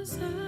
Você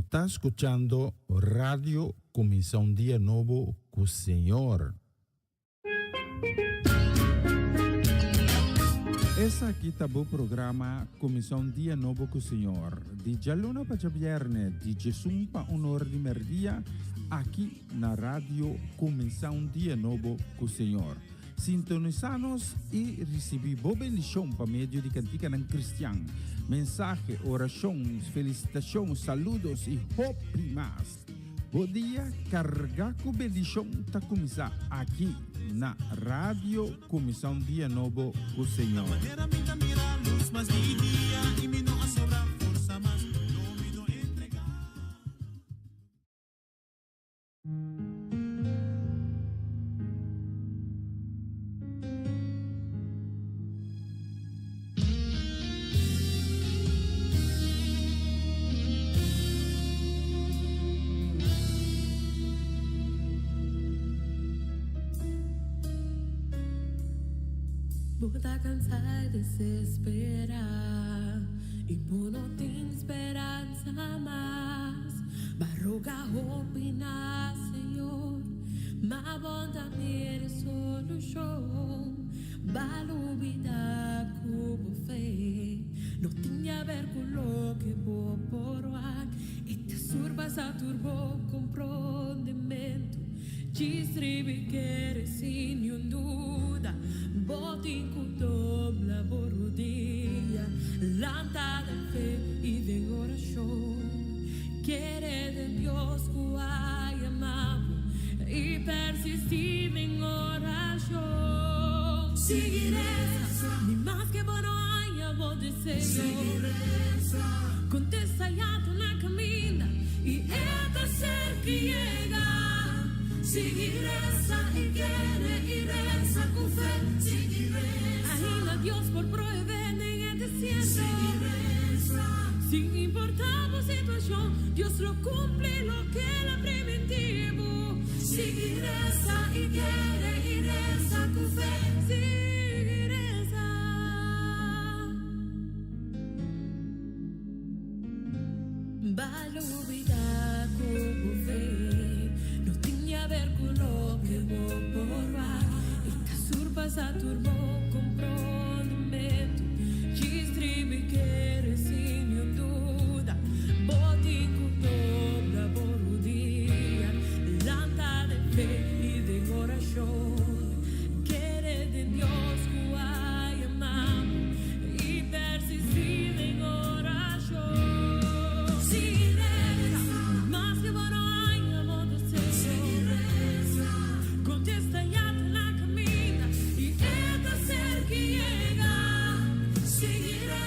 está escutando Radio Comissão um Dia Novo com o Senhor. Esse aqui tá o programa Comissão Dia Novo com o Senhor. De Jaluna para Viernes, de Jesus para honor de merdia, aqui na rádio Começar um Dia Novo com o Senhor. Sintonizanos e recebi boa bendição para meio de cantiga não cristã. Mensagem, orações, felicitações, saludos e hope mais. Bom dia, carregar com bendição para começar aqui na rádio Começar um Dia Novo com o Senhor. Tá cansada de se esperar e por não tem esperança mais. Barroga opinar, Senhor, mas bom também é solução. Balubida cubo fé, não tinha a ver com o que vou por lá. E te surba sa turbo compreendimento. Distribi que sem dúvida. Botin com dobla borodia, lanta de fe y de oración. Quiere de Dios que amamos y persistir en oración. Seguiré, ni más que bueno haya vos deseo. Contesta ya tu na camina y esta ser que llega. Seguiré y quiere y reza con fe. Ainda Dios por proveer en el desierto. Sin importar la situación, Dios lo cumple lo que era preventivo. Seguiré y quiere y reza con fe. Seguiré. Balubida como fe. No tenía ver con lo que voy por va. Esta surpa sa turbo comprometo. Distribi que sin duda. Botin con dobra borodia. Lanta de fe y de oración. Quiere de Dios que amamos y persistir en oración. Seguiré, más que bueno haya vos deseo. Contesta ya la camina y esta ser que llega. Seguiré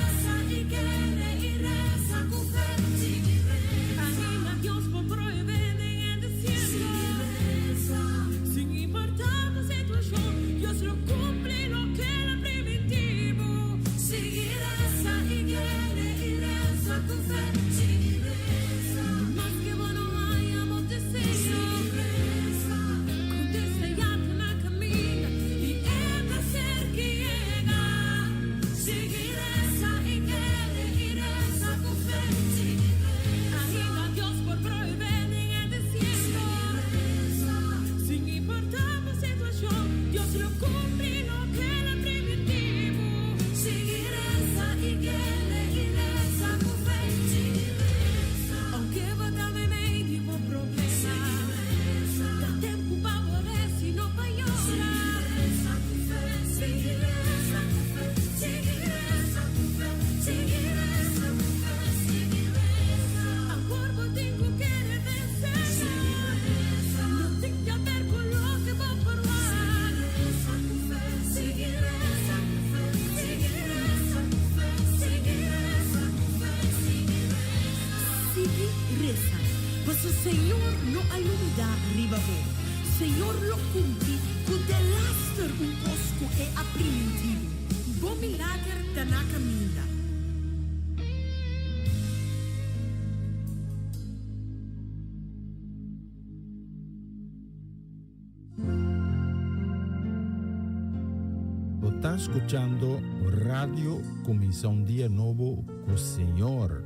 y quiere y reza con fe. Anima a Dios por proveer en el desierto. Sin importar la situación, Dios lo cumple lo que era preventivo. Seguiré y quiere y reza con fe. Más que bueno hayamos deseo. Contesta ya la camina y esta ser que llega. Seguiré y quiere y reza con fe. Anima a Dios por proveer en el desierto. Sin importar la situación, Dios lo cumple lo que era preventivo. Seguiré y quiere y reza con fe. Aunque va a darme medio por problema, da tempo para volver si no va a llorar. Seguiré. Ancora tengo que vencer. No tengo que ver con lo que voy por probar. Seguiré. Reza, pues el Señor no ayuda arriba vos. Señor lo cumple con el laster un cosco e aprenditivo. Bom milagre da na camina. Está escuchando Radio Comienza un Día Nuevo con el Señor.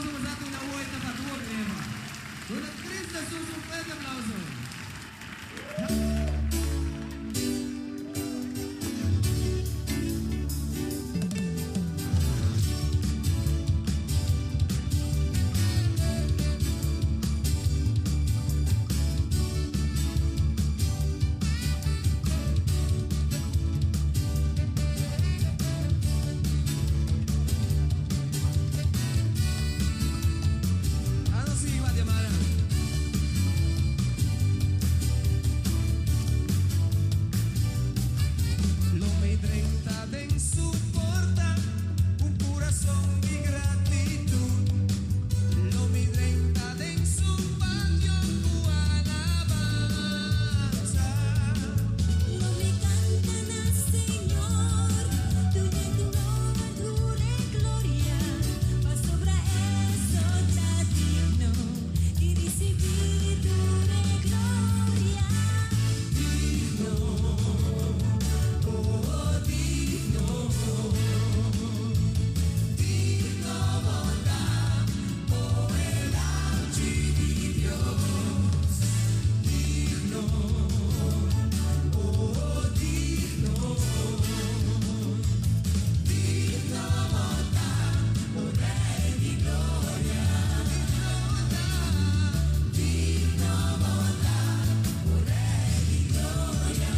aplauso para darte una vuelta para tu problema. Con el Cristo Jesús, un fuerte aplauso. Ano si Guatemala. Lo mi 30 den suporta un corazón de gratitud. Lo mi 30 den su patio tu alabanza. Lo me cantan al Señor, tuya tu nombre, gloria, mas sobra eso ya digno, y recibir tu gloria. Digno, oh digno, digno bondad, oh el anchi di Dios. Digno, oh digno, digno bondad, oh Rey di gloria. Digno bondad, oh Rey di gloria.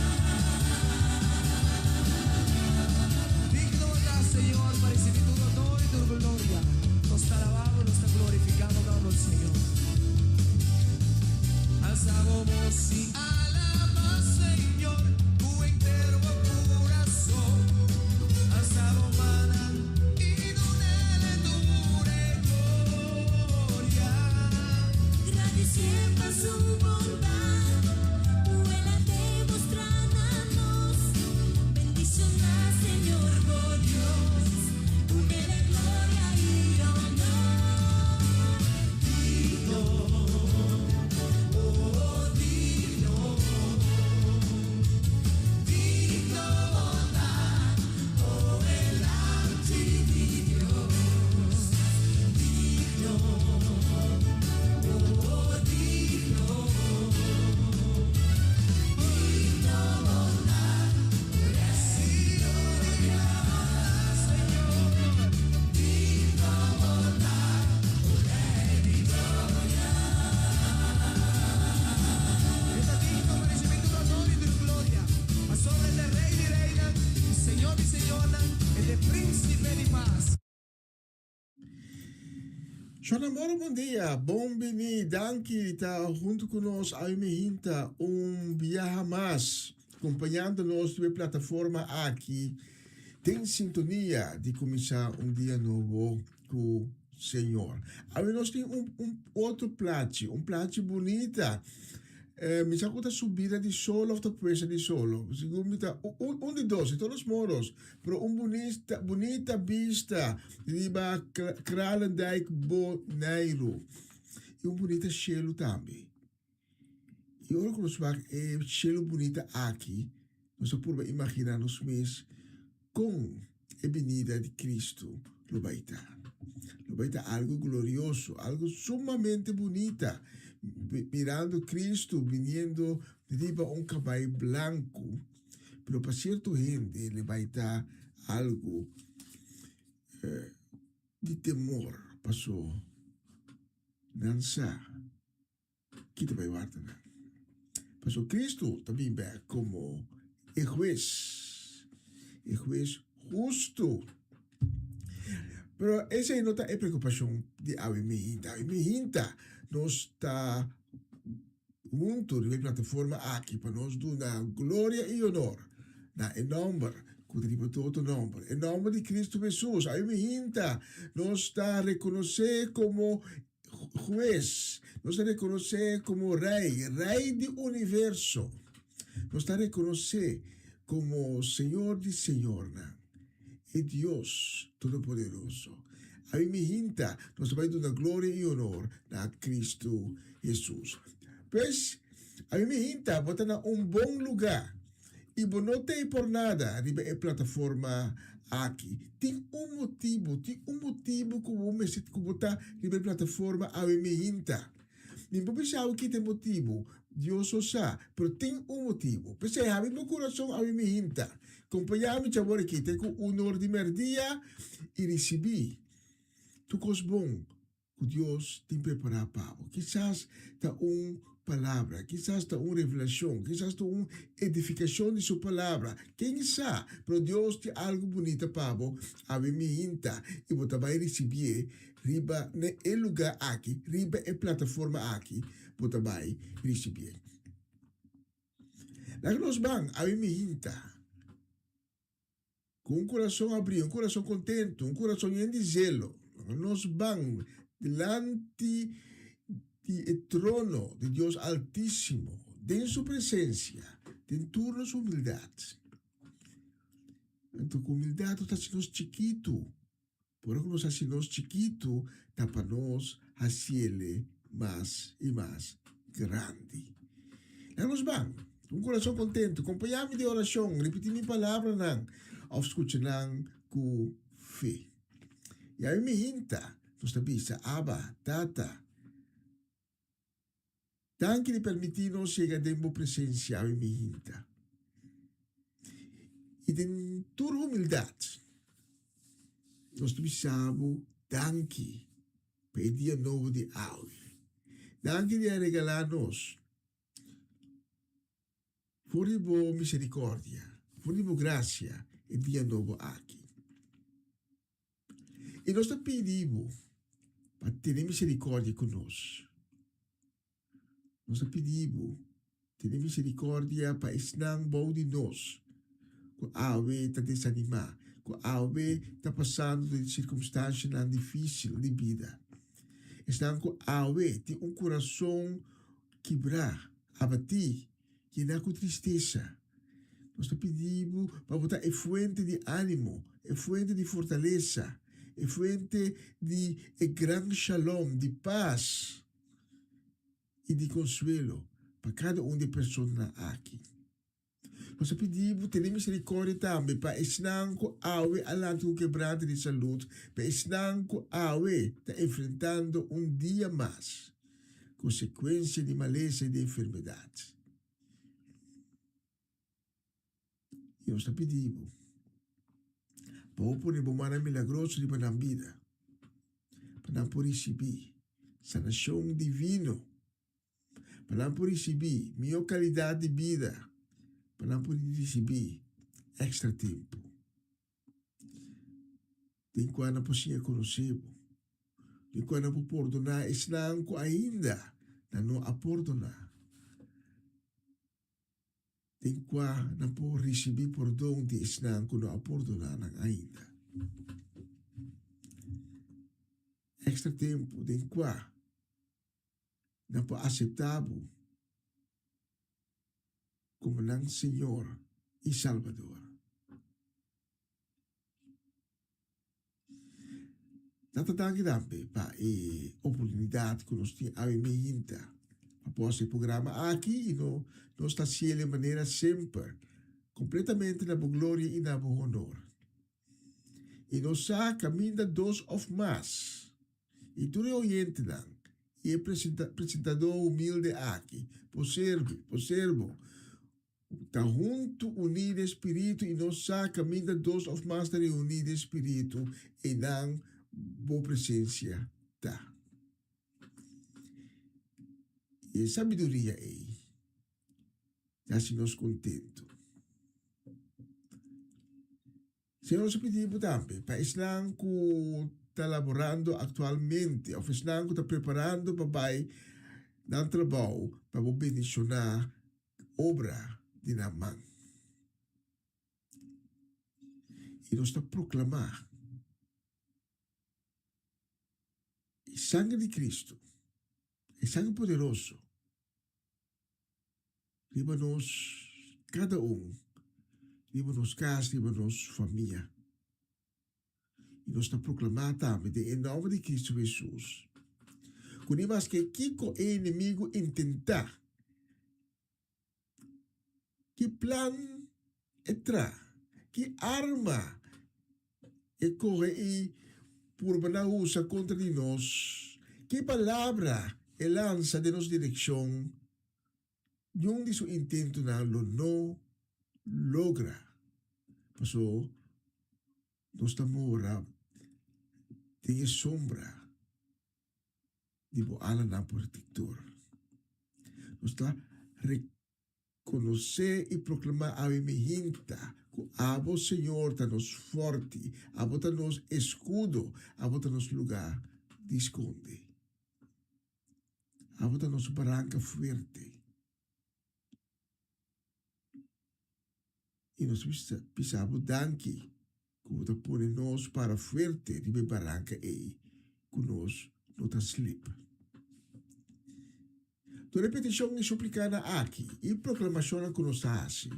Digno da Señor para recibir tu honor y tu gloria. Nos te alabamos, nos te glorificamos, damos Señor. Alzamos voz y alaba Señor, tu entero corazón. Alzamos mana y donele tu gloria. Agradeciendo su bondad, vuela demostrándonos, bendición al Señor por Dios, tu gloria y honor. Digno, oh digno, digno bondad, oh el anchi di Dios. Digno, oh digno, digno bondad, recibir gloria, Señor. Digno bondad, oh Rey di gloria. Está digno para recibir tu honor y tu gloria. A sobre el de Rey y Reina, el Señor y Señora, el de Príncipe de Paz. Senhor amor, bom dia, bom-vindo, danke, está junto conosco ao Mehinta, viaja mais, acompanhando-nos na plataforma aqui, tem sintonia de começar dia novo com o Senhor. Aí nós temos outro prato bonita, mi sa questa subida di solo, questa presa di solo, un di dos, todos os modos, però bonita vista, riba Kralendijk Bonaire, e bonita cielo também. E ora quando é cielo bonita aqui, nós podemos imaginar nos mesmos com a venida de Cristo, lo vai estar. Lo vai estar algo glorioso, algo sumamente bonita. Mirando Cristo viniendo riba un caballo blanco, pero para cierta gente le va a dar algo de temor. Pasó, Nansa, ¿qué te va a llevar? Pasó Cristo también ve como el juez justo. Pero esa no es preocupación de Avimehinta. Nos está junto na plataforma aqui para nós dar glória e honor em nome, com todo o nome, em nome de Cristo Jesus. Aí me hinta, nos está a reconhecer como juez, nos está a reconhecer como rei do universo, nos está a reconhecer como Senhor de Senhor, e Deus Todo-Poderoso. Aí me hinta, nós vai dar glória e honor a Cristo Jesus. Pois, aí me hinta, botar em bom lugar. E não tem por nada riba a plataforma aqui. Tem um motivo que me sente que botar riba a plataforma a me hinta. Nem por pensar que tem motivo, Deus só sabe, mas tem um motivo. Pensei, a meu coração a me hinta. Acompanhar-me a agora aqui, tenho o honor de merdia e recebi. Tu cos bom que Deus tem preparado para. Quizás está palavra, quizás está uma revelação, quizás está uma edificação de sua palavra. Quem sabe, pero Deus tem algo bonito para a me hinta e você vai receber riba no lugar aqui, riba a plataforma aqui, você vai receber. Lá nós vamos a me hinta com um coração abrido, um coração contente, um coração cheio de zelo. Nós vamos delante do trono de Deus Altíssimo, em sua presença, em toda sua humildade. Então, com humildade, está sendo chiquito. Por que nós somos chiquito, está para nós fazer mais e mais grande. Lá nós vamos, um coração contente, acompanhar-me de oração, repetir minha palavra, não, ou escutar com fé. E aí me hinta, nós sabemos, Abba, Tata, tanto que permitir-nos chegar em sua presença, aí me hinta. E em toda humildade, nós precisamos, danke, pedir novo de hoje. Danke de regalar-nos, por boa misericórdia, por boa graça, e dia novo aqui. E nós te pedimos para ter misericórdia conosco. Nós te pedimos ter misericórdia para ensinar bom de nós. Com a ave está desanimar, com a ave está passando de circunstâncias difíceis de vida. Estão com a ave tem coração quebrar, abatir, que não com tristeza. Nós te pedimos para botar a fonte de ânimo, a fonte de fortaleza, a fonte de grande shalom, de paz e de consuelo para cada de pessoas aqui. Nós te pedimos ter misericórdia também para ensinar com a alante com quebrado de saúde, para ensinar com a está enfrentando dia mais consequência de maleza e de enfermidade. E nós te pedimos para o pôr uma mão milagrosa de uma vida, para não por receber sanação divina, para não por receber melhor qualidade de vida, para não por receber extra tempo. Tem quando não posso conhecer, tem quando não posso perdonar, e não ainda não a perdonar. Tem quando não posso receber perdão de não a perdonar ainda. Extra tempo, tem quando não posso aceitar como não Senhor e Salvador. Natatangin namin para a oportunidade que nós temos a minha após o programa aqui e nós está sendo de maneira sempre completamente na glória e na honor. E nós sa caminho dos of mas e tu é oriente não e apresentador humilde aqui por servo está junto unido espírito e nós sa caminho dos of mas está unido espírito e não boa presença tá. E sabedoria aí, assim nós contento. Se nós pedimos também, para Islam que está elaborando atualmente, ou Islam que está preparando para vai dar trabalho para bendicionar obra de Naman. E nós está proclamar o sangue de Cristo, o sangue poderoso, livra-nos cada livra-nos casa, livra-nos família. E nós estamos proclamando também, em nome de Cristo Jesus, que nós que o inimigo intentar, que plano etra, que arma e corre e por usa contra de nós, que palavra e lança de nos direção, yung di su intento na lo no logra. Paso, nos tamora, tem sombra, di bo ala na protector. Nos ta reconocer e proclamar a mihinta, que abo Senhor ta nos forte, abo ta nos escudo, abo ta nos lugar de esconde. Abo ta nos barranca fuerte. E nós pisamos danke, como ta pone nos para fuerte, de barranca e conosco não ta slip. Tu repetição e suplicada aqui, e proclamação que nos hace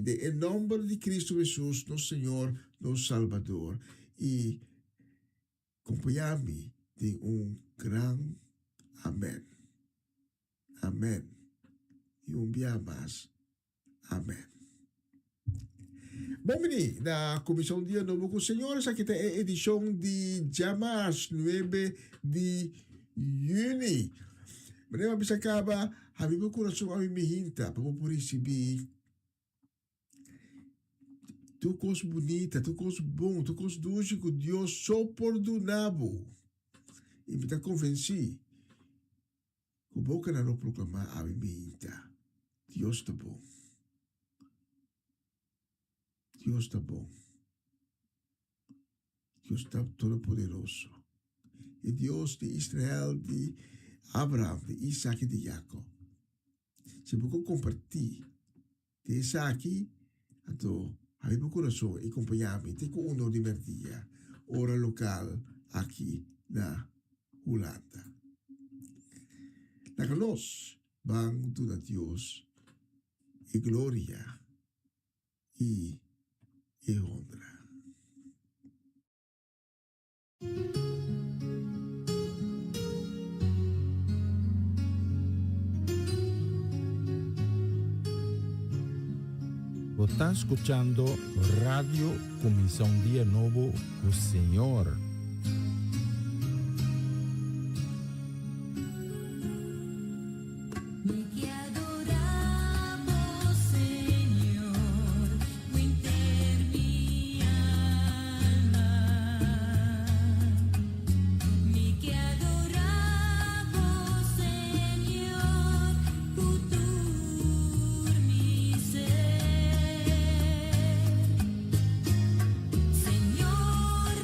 de em nome de Cristo Jesus, nosso Senhor, nosso Salvador, e acompanhar-me de grande amém. Amém. E dia mais. Amém. Bom, menino, na Comissão Dia Novo com o Senhor, essa aqui é a edição de Jamas, 9 de junho. Mas bisa acaba, habi mo coração a me hinta, para por receber tu coisa bonita, tu coisa bom, tu coisa doce que Deus só perdonava. E me está convenci, que o boca não proclamar a me hinta. Deus está bom. Deus está bom. Deus está todo poderoso. E Deus de Israel, de Abraham, de Isaac e de Jacob. Se eu compartilhar de Isaac, então, aí meu coração e acompanhar-me, tenho um de merdia, hora local aqui na Holanda. Na nós, vamos dar a Deus e glória e honra. Você está escuchando Radio Comisión Día Nuevo con el Señor. Señor,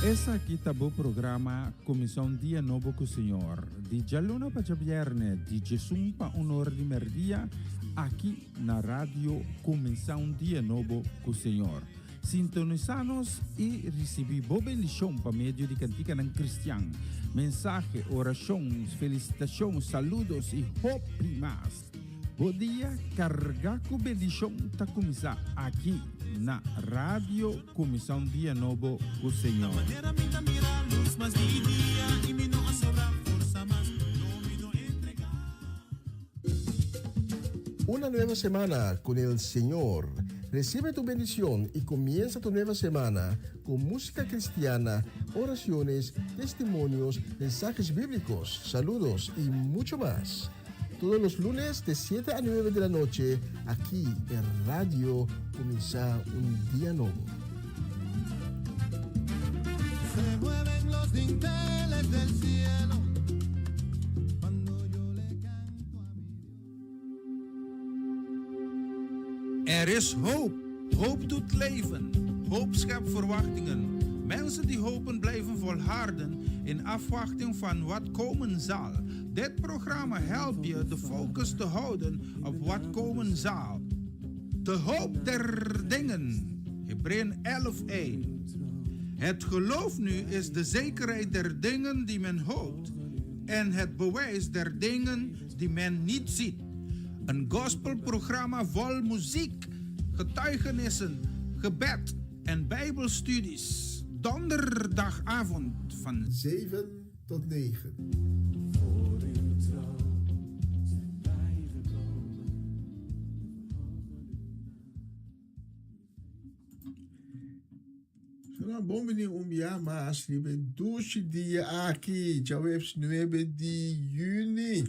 Essa aqui tá o programa Comissão Dia Novo com o Senhor. De Jalona para Viernes, de Jesus para Honor de Merdia, aqui na rádio Comissão Dia Novo com o Senhor. Sintonizanos e recebi boa bendição para meio de cantica ng Cristian. Mensagem, orações, felicitações, saludos e hope mais. Bom dia, carga com bendição tá começar aqui na rádio Comissão Dia Novo com o Senhor. Una nueva semana con el Señor. Recibe tu bendición y comienza tu nueva semana con música cristiana, oraciones, testimonios, mensajes bíblicos, saludos y mucho más. Todos los lunes de 7 a 9 de la noche, aquí en Radio Comienza un Día Nuevo. Se mueven los dinteles del cielo cuando yo le canto a mi Dios. Er is hoop. Hoop doet leven. Hoop schept verwachtingen. Mensen die hopen blijven volharden in afwachting van wat komen zal. Dit programma helpt je de focus te houden op wat komen zal. De hoop der dingen. Hebreeën 11:1. Het geloof nu is de zekerheid der dingen die men hoopt en het bewijs der dingen die men niet ziet. Een gospelprogramma vol muziek, getuigenissen, gebed en bijbelstudies. Donderdagavond van 7 tot 9. Bom dia, mas liebe 12 dias aqui, já é 9 de junho.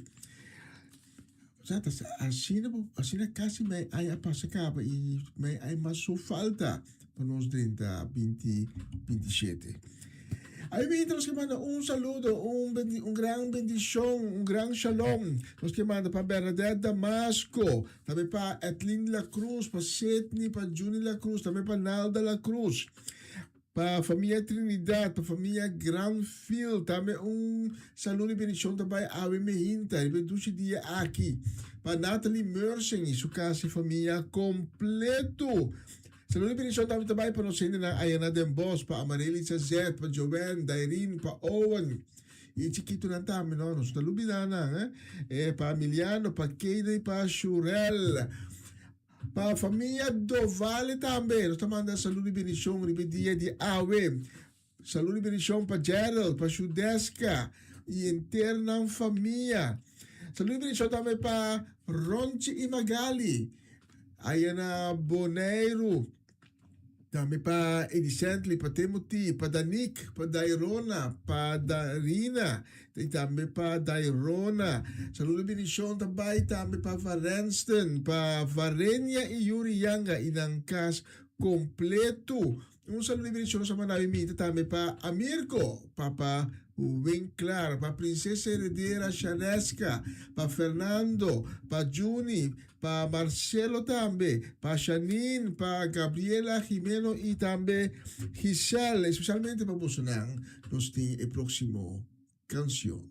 Assim quase me aí passa capa e me aí mais só falta para nós 30, 20, 27. Aí me nós que manda saludo, gran bendição, gran shalom. Nós que manda para Bernadette Damasco, também para Etlin La Cruz, para Setni, para Juni La Cruz, também para Nalda La Cruz. Para a família Trinidad, para a família Granfield, também saludo e bendição também a Mehinta, e 12 dias aqui. Para Natalie Mersing e sua casa e família completo. Saludo e bendição também para nós ainda na Ayana Dembos, para Amarelisa Zet, para Joven, Dairin, para Owen. E chiquito na tamo, não, nós estamos lubidana, para Emiliano, para Keida e para Shurel. Para a família Dovale também, nós estamos mandando saúde e bendição no dia de Awe. Saúde e bendição para Gerald, para Judeska e interna família. Saúde e bendição também para Ronchi e Magali. Ayana Boneiro. Também para Edicentli, para Timothy, para Danik, para Dairona, para Darina, e também para Dairona. Saludo e bendição também para Varenston, para Varenia e Yuri Yanga, e Nankas completo. Saludo e bendição sa mga naimita também para Amirko, para Winklar, para Princesa Heredera Shaneska, para Fernando, para Juni, para Marcelo também, para Janine, para Gabriela Jimeno e também Giselle, especialmente para Busunang, nos tem o próximo canção.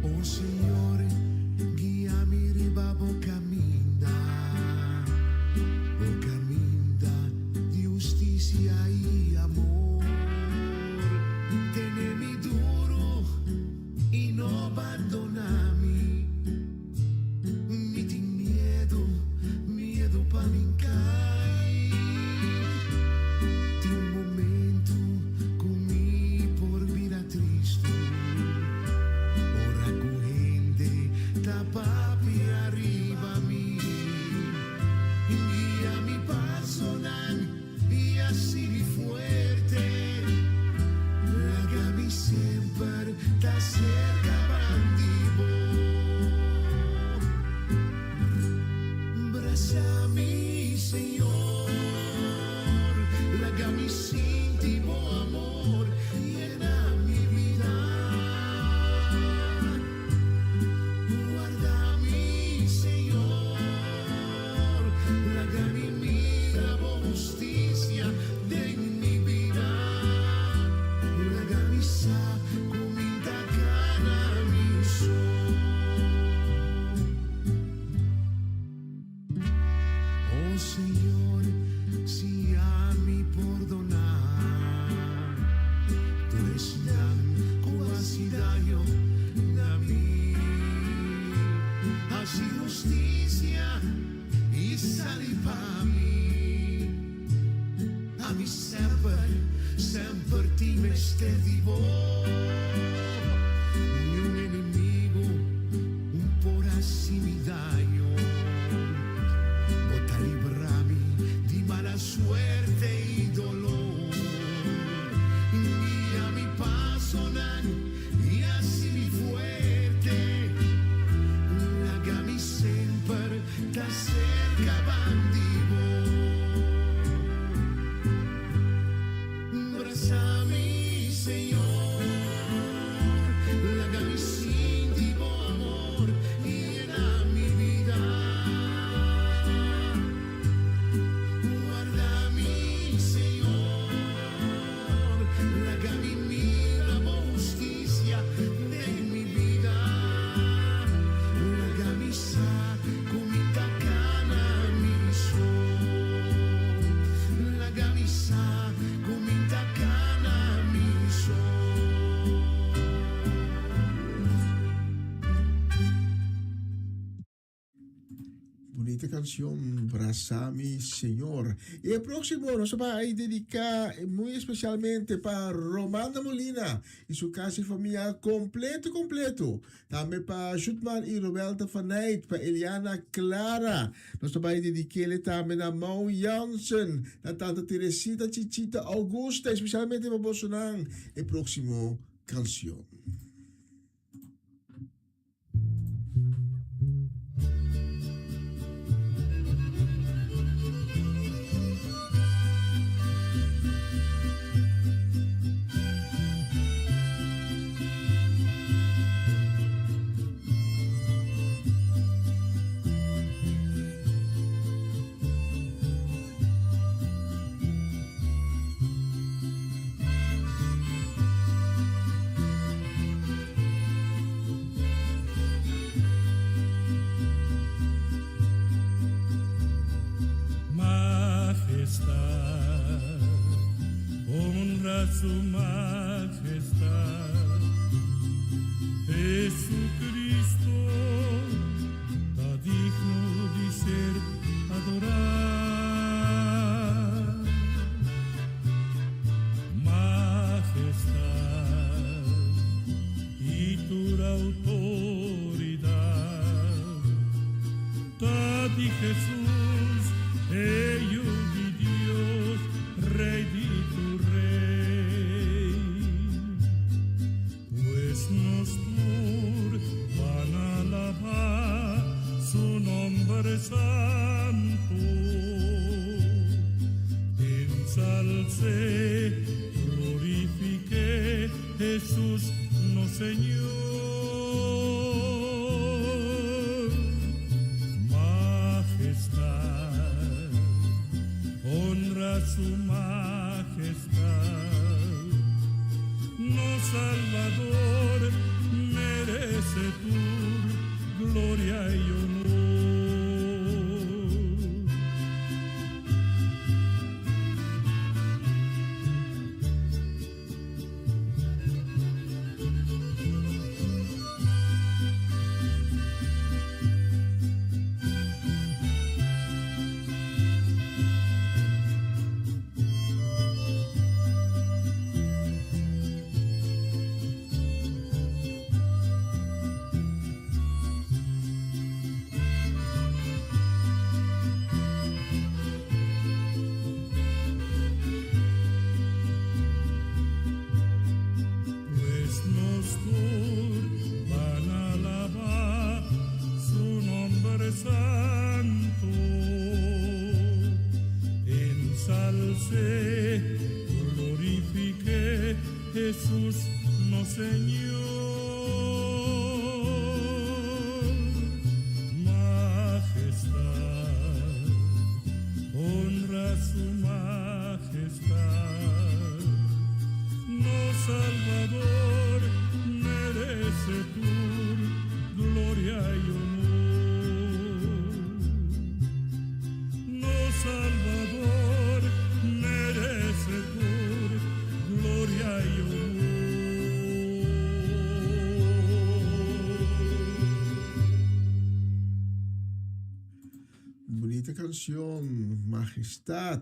Oh Signore, guiami riba po caminda di giustizia e amor. Te cuidado de mí. Así justicia y salud para mí. A mí sempre ti me stedi ni un enemigo, un por así mi daño. Bota librami di mala suerte y dolor. Guía mi paso y así mi fuerte. Hágame sempre da cerca bandivo. Abrazame, Señor. Hágame sin tu amor y llena mi vida. Guardami, Señor. Hágame mira justicia de mi vida. Hágame sa comita cana mi sol. Hágame sa comita cana mi sol. Bonita canción, Brazami Señor. Y el próximo nos va a dedicar muy especialmente para Romana Molina y su casa y familia completo. También para Jutman y Roberta Vanait, para Eliana Clara. Nos va a dedicarle también a Mau Jansen, a Tanta Teresita Chichita Augusta, especialmente para Bolsonaro. El próximo canción. Majestad, honra su majestad. Jesucristo está digno de ser adorado. Majestad y tu autoridad está de Jesús, ello de Dios, Rey de tu Rey. Pues nos van a alabar su nombre santo. Ensalce, glorifique Jesús, no Señor. Majestad, honra su majestad. No Salvador merece tu gloria y honor. Jesús, no Señor. Majestad, honra su majestad. No Salvador merece tu gloria y honor. No Salvador merece tu gloria y honor. canción, Majestad.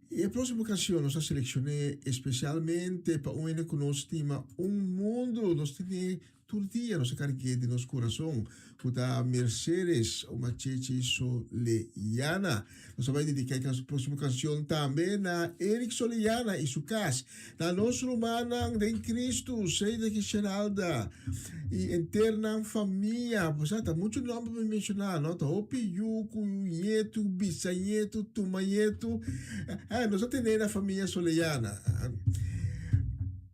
Y la próxima canción nos seleccioné especialmente para un que nos estima un mundo, nos tiene todo el día, nos cargue de nuestro corazón. Puta Mercedes, una cheche Soleyana. Nos va a dedicar la próxima canción también a Eric Soleyana y su casa. La nuestra hermana de Cristo, Seida Geralda. Y interna familia, pues hasta muchos nombres me mencionar, ¿no? Opiyuku, Nieto, Bisanieto, Tumayeto. Nosotros tenemos la familia Soleyana.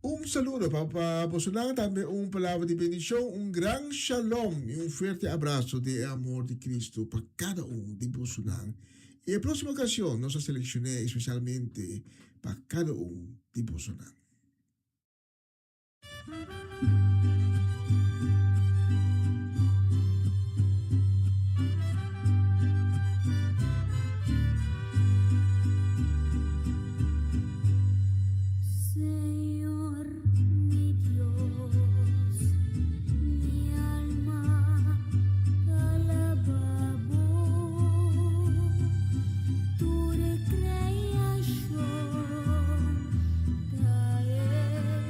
Un saludo para Bolsonaro, también una palabra de bendición, un gran shalom y un fuerte abrazo de amor de Cristo para cada uno de Bolsonaro. Y la próxima ocasión nos seleccioné especialmente para cada uno de Bolsonaro. Señor, mi Dios, mi alma te alaba vos. Tu recreación te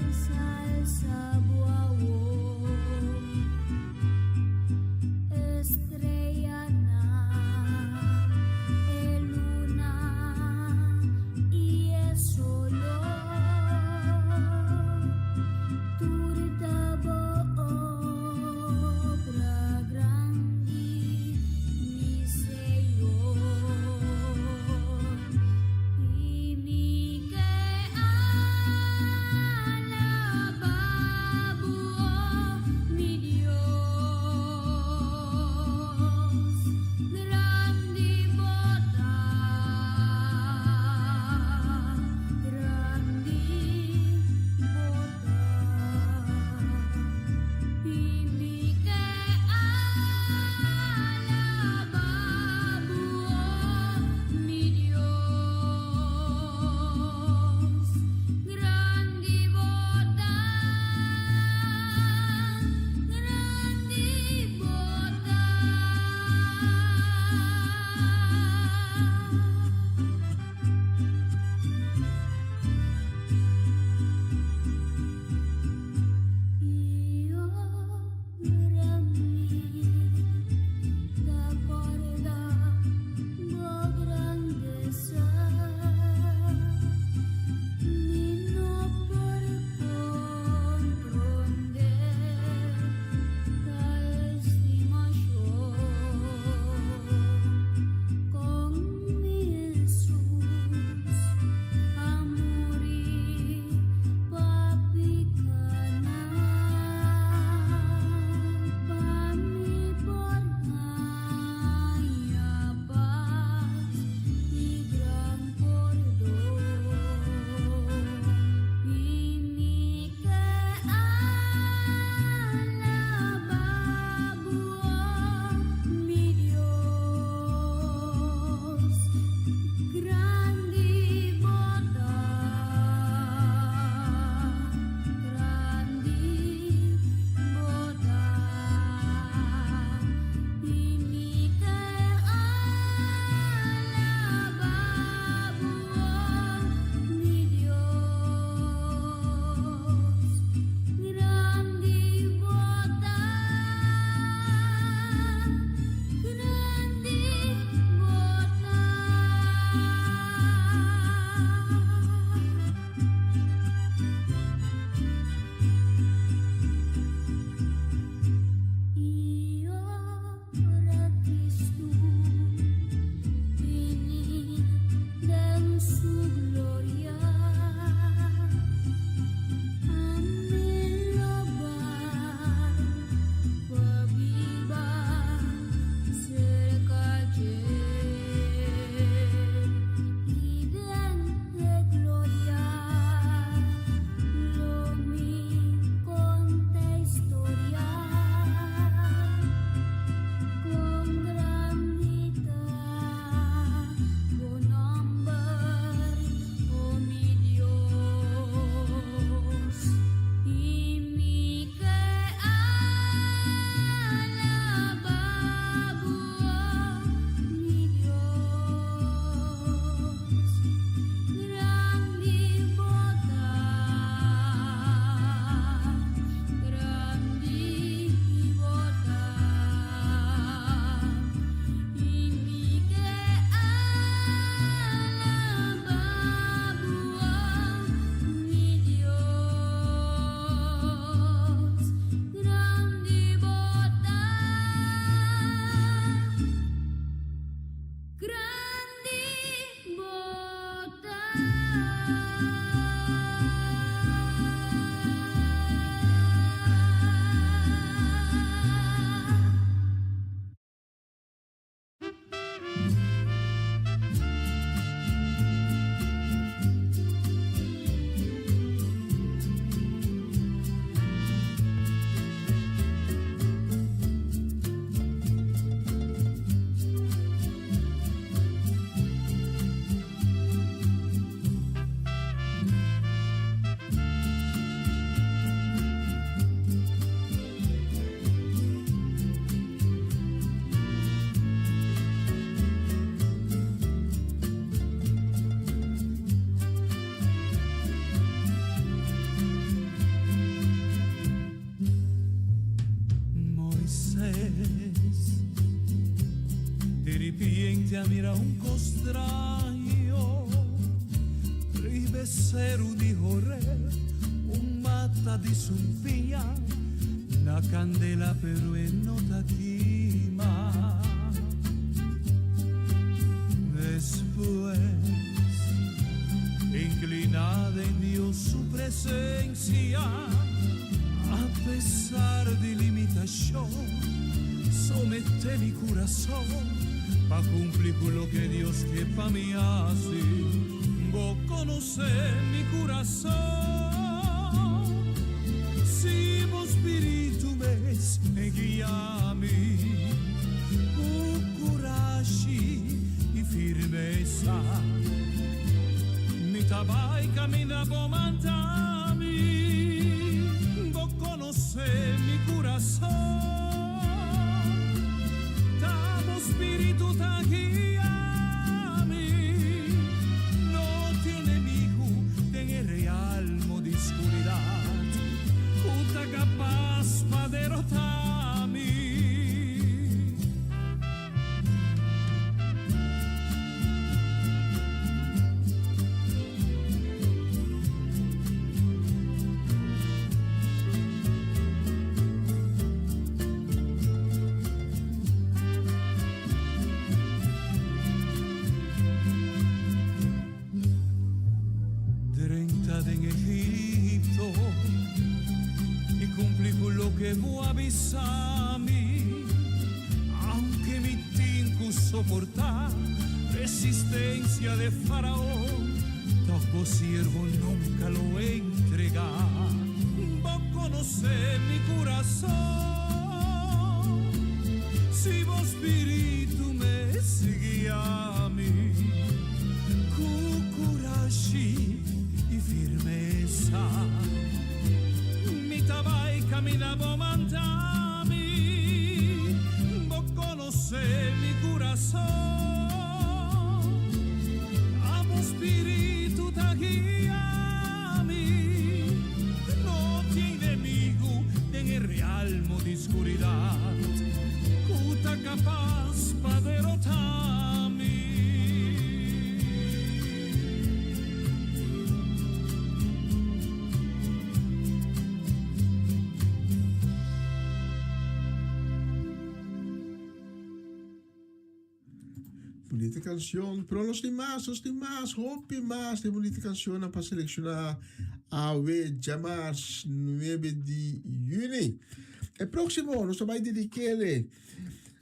ensalza vos. te ammira un costraio, rivesseru di horre, un matta di sumpia, una candela però è nota chima. Después, inclinada en Dios su presencia, a pesar de limitación, somete mi corazón pa cumplir con lo que Dios que pa mí hace. Vos conocés mi corazón, si vos espíritu me guía a mí, con coraje y firmeza, mi tabai camina por mantami, vos conocés mi corazón, tamo espíritu ta guía a mí, no tiene enemigo en real modo de oscuridad, puta capaz pa derrotarme. En Egipto y cumplí con lo que vos avisami, aunque mi tinco soportar resistencia de faraón, todo siervo nunca lo entregar. Vos conocés mi corazón, si vos espíritu me sigue a mí, con coraje y firmeza, mi tabai caminavo mantami, vos conocés mi corazón, amo espíritu ta guía a mí, no tiene enemigo en el real modo de oscuridad, cuta capaz pa derrotarme. Bonita canción, pero los demás, hopi más de bonita canción para seleccionar a Jamas 9 de junio. El próximo nos va a dedicarle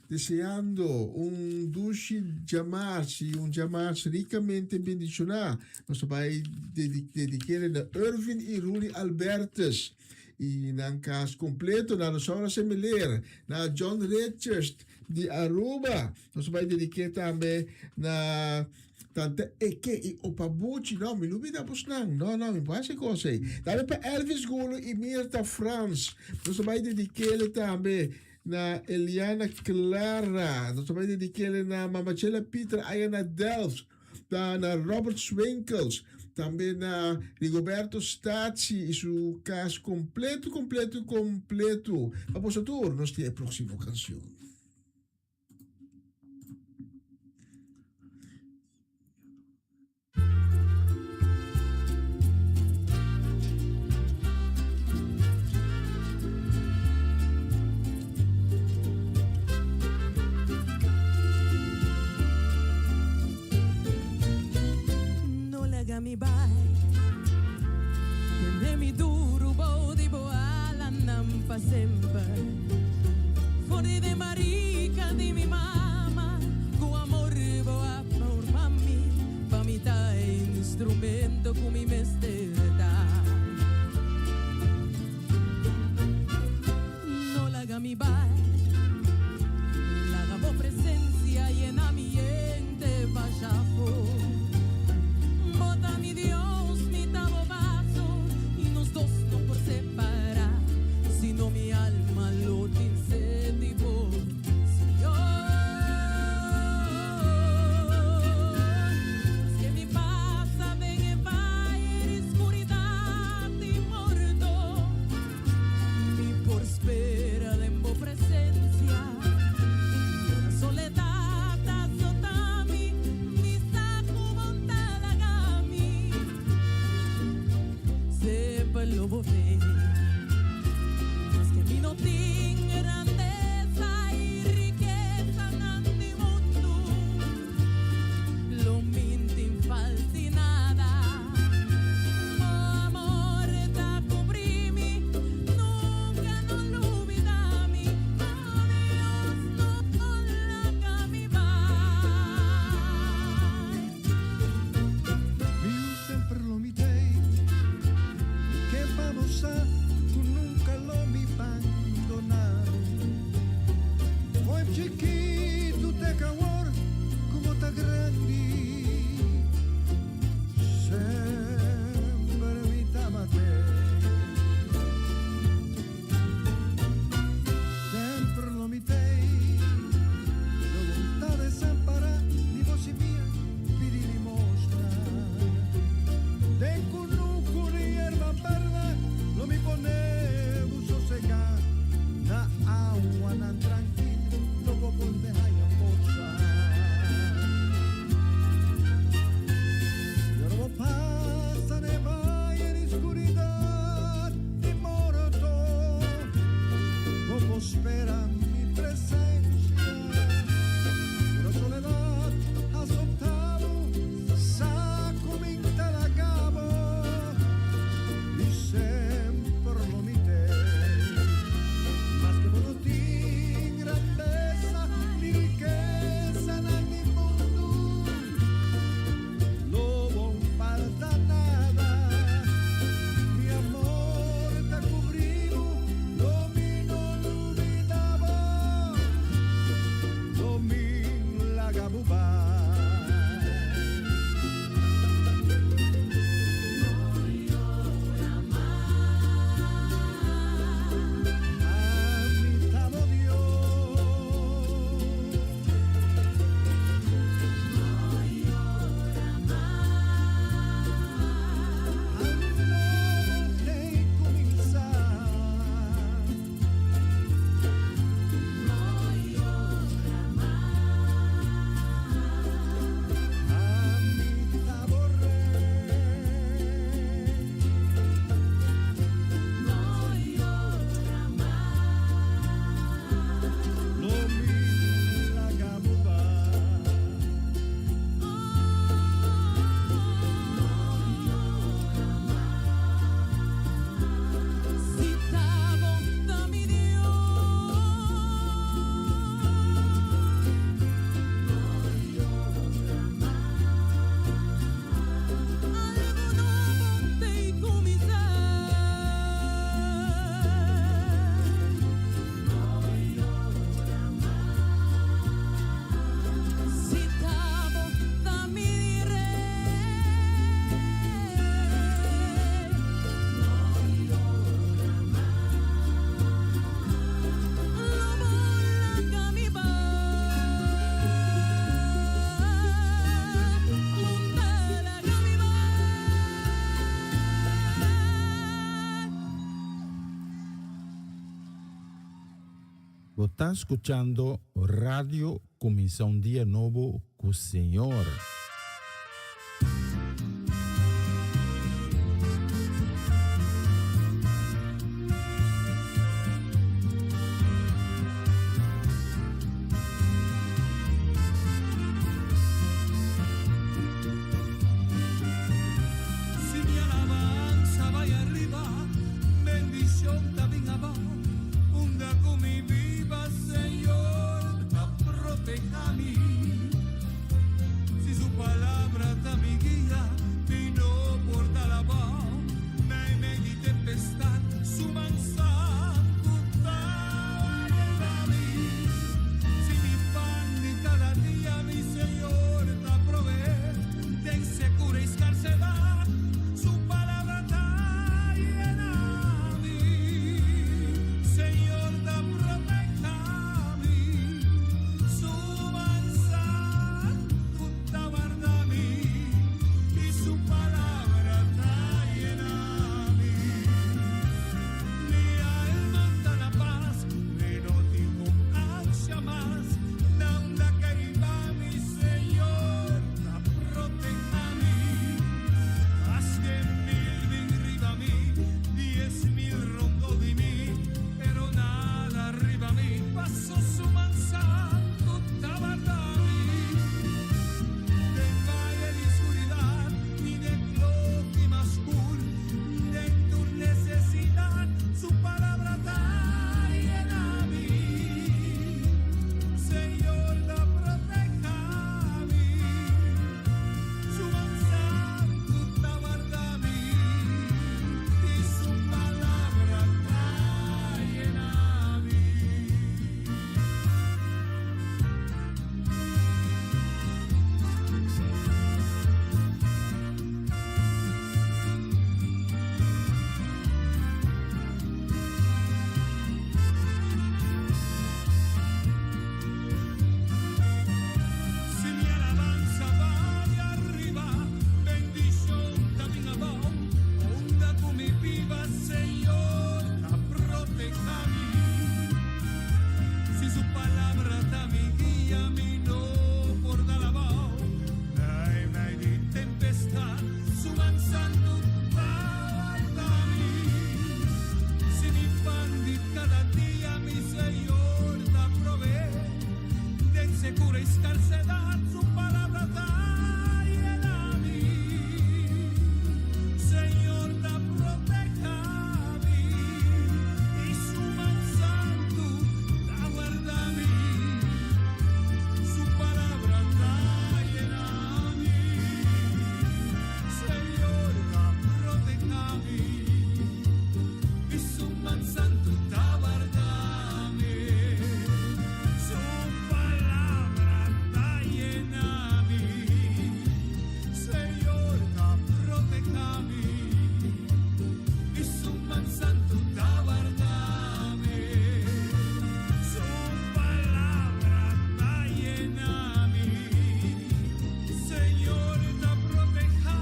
deseando un dulce Jamas y un Jamas ricamente bendicionado. Nos va a dedicarle a Irvin y Rudy Albertus. E nang caso completo, na Rosaura Semeler, na John Richards de Aruba. Nós vamos dedicar também na tante Eke e Opabuchi. Não, me lubida pos nang. Não, me passa coisa aí. Também para Elvis Golo e Mirta Franz. Nós vamos dedicar também na Eliana Clara. Nós vamos dedicar na Mamachela Peter Ayana Delft. Na Robert Swinkels. Também na Rigoberto Stazzi e seu caso completo. Vamos a tour, nós temos a próxima canção. Mi bai, che mi duro bo di boa la nampa sempre. Fuori de marica di mi mamma, con amore boa por mami, pa mi ta instrumento con mi mesterda. No la ga mi bai, la ga bo presencia y en ambiente vaya por. Mi Dios, mi tabo vaso y nos dos no por separar, sino mi alma lo incendió. eu vou ver. Mas que a mim não tem grandeza e riqueza nante mundo, lo mintim falsi nada. O amor da cobrimi, nunca non l'ubidami. Adiós, no la cami vai. Io sempre lo mitei, che vamos a, tu nunca lo mi abbandonato. Poi chiquito te cawar, como ta grandi, sempre mi tamate. Sempre lo mitei, lo volontà de desamparar, di voce mia, pidi limosna. De cunucu ni hierba verde, lo mi ponevo sossegar. Da agua nan tranquil, lo poco de haya posa. Yorbo pasa ne vai en oscuridad di morto. Poco espera mi presencia. Pero soledad azotado, saco mi la cabo. Y sempre lo mitei. Mas que non ti grandeza ni riqueza nel mondo, non falta nada. Mi amor te cubrivo, lo mi non olvidavo, lo mi lagavo vai. Amitavo Dios. Te comienzar. Amitavo lo mi lagavo vai. Si t'avo dammi Dio, algo nuovo te comienzar. Si t'avo dammi re, lo vola cami va, montala cami va. Você está escutando Radio Começar um Dia Novo com o Senhor. Si mi alabanza vai arriba, bendición también abajo. Unda con mi viva, Señor, a proteja a mí. Si su Santo tabername, su palabra está llename, Señor te proteja.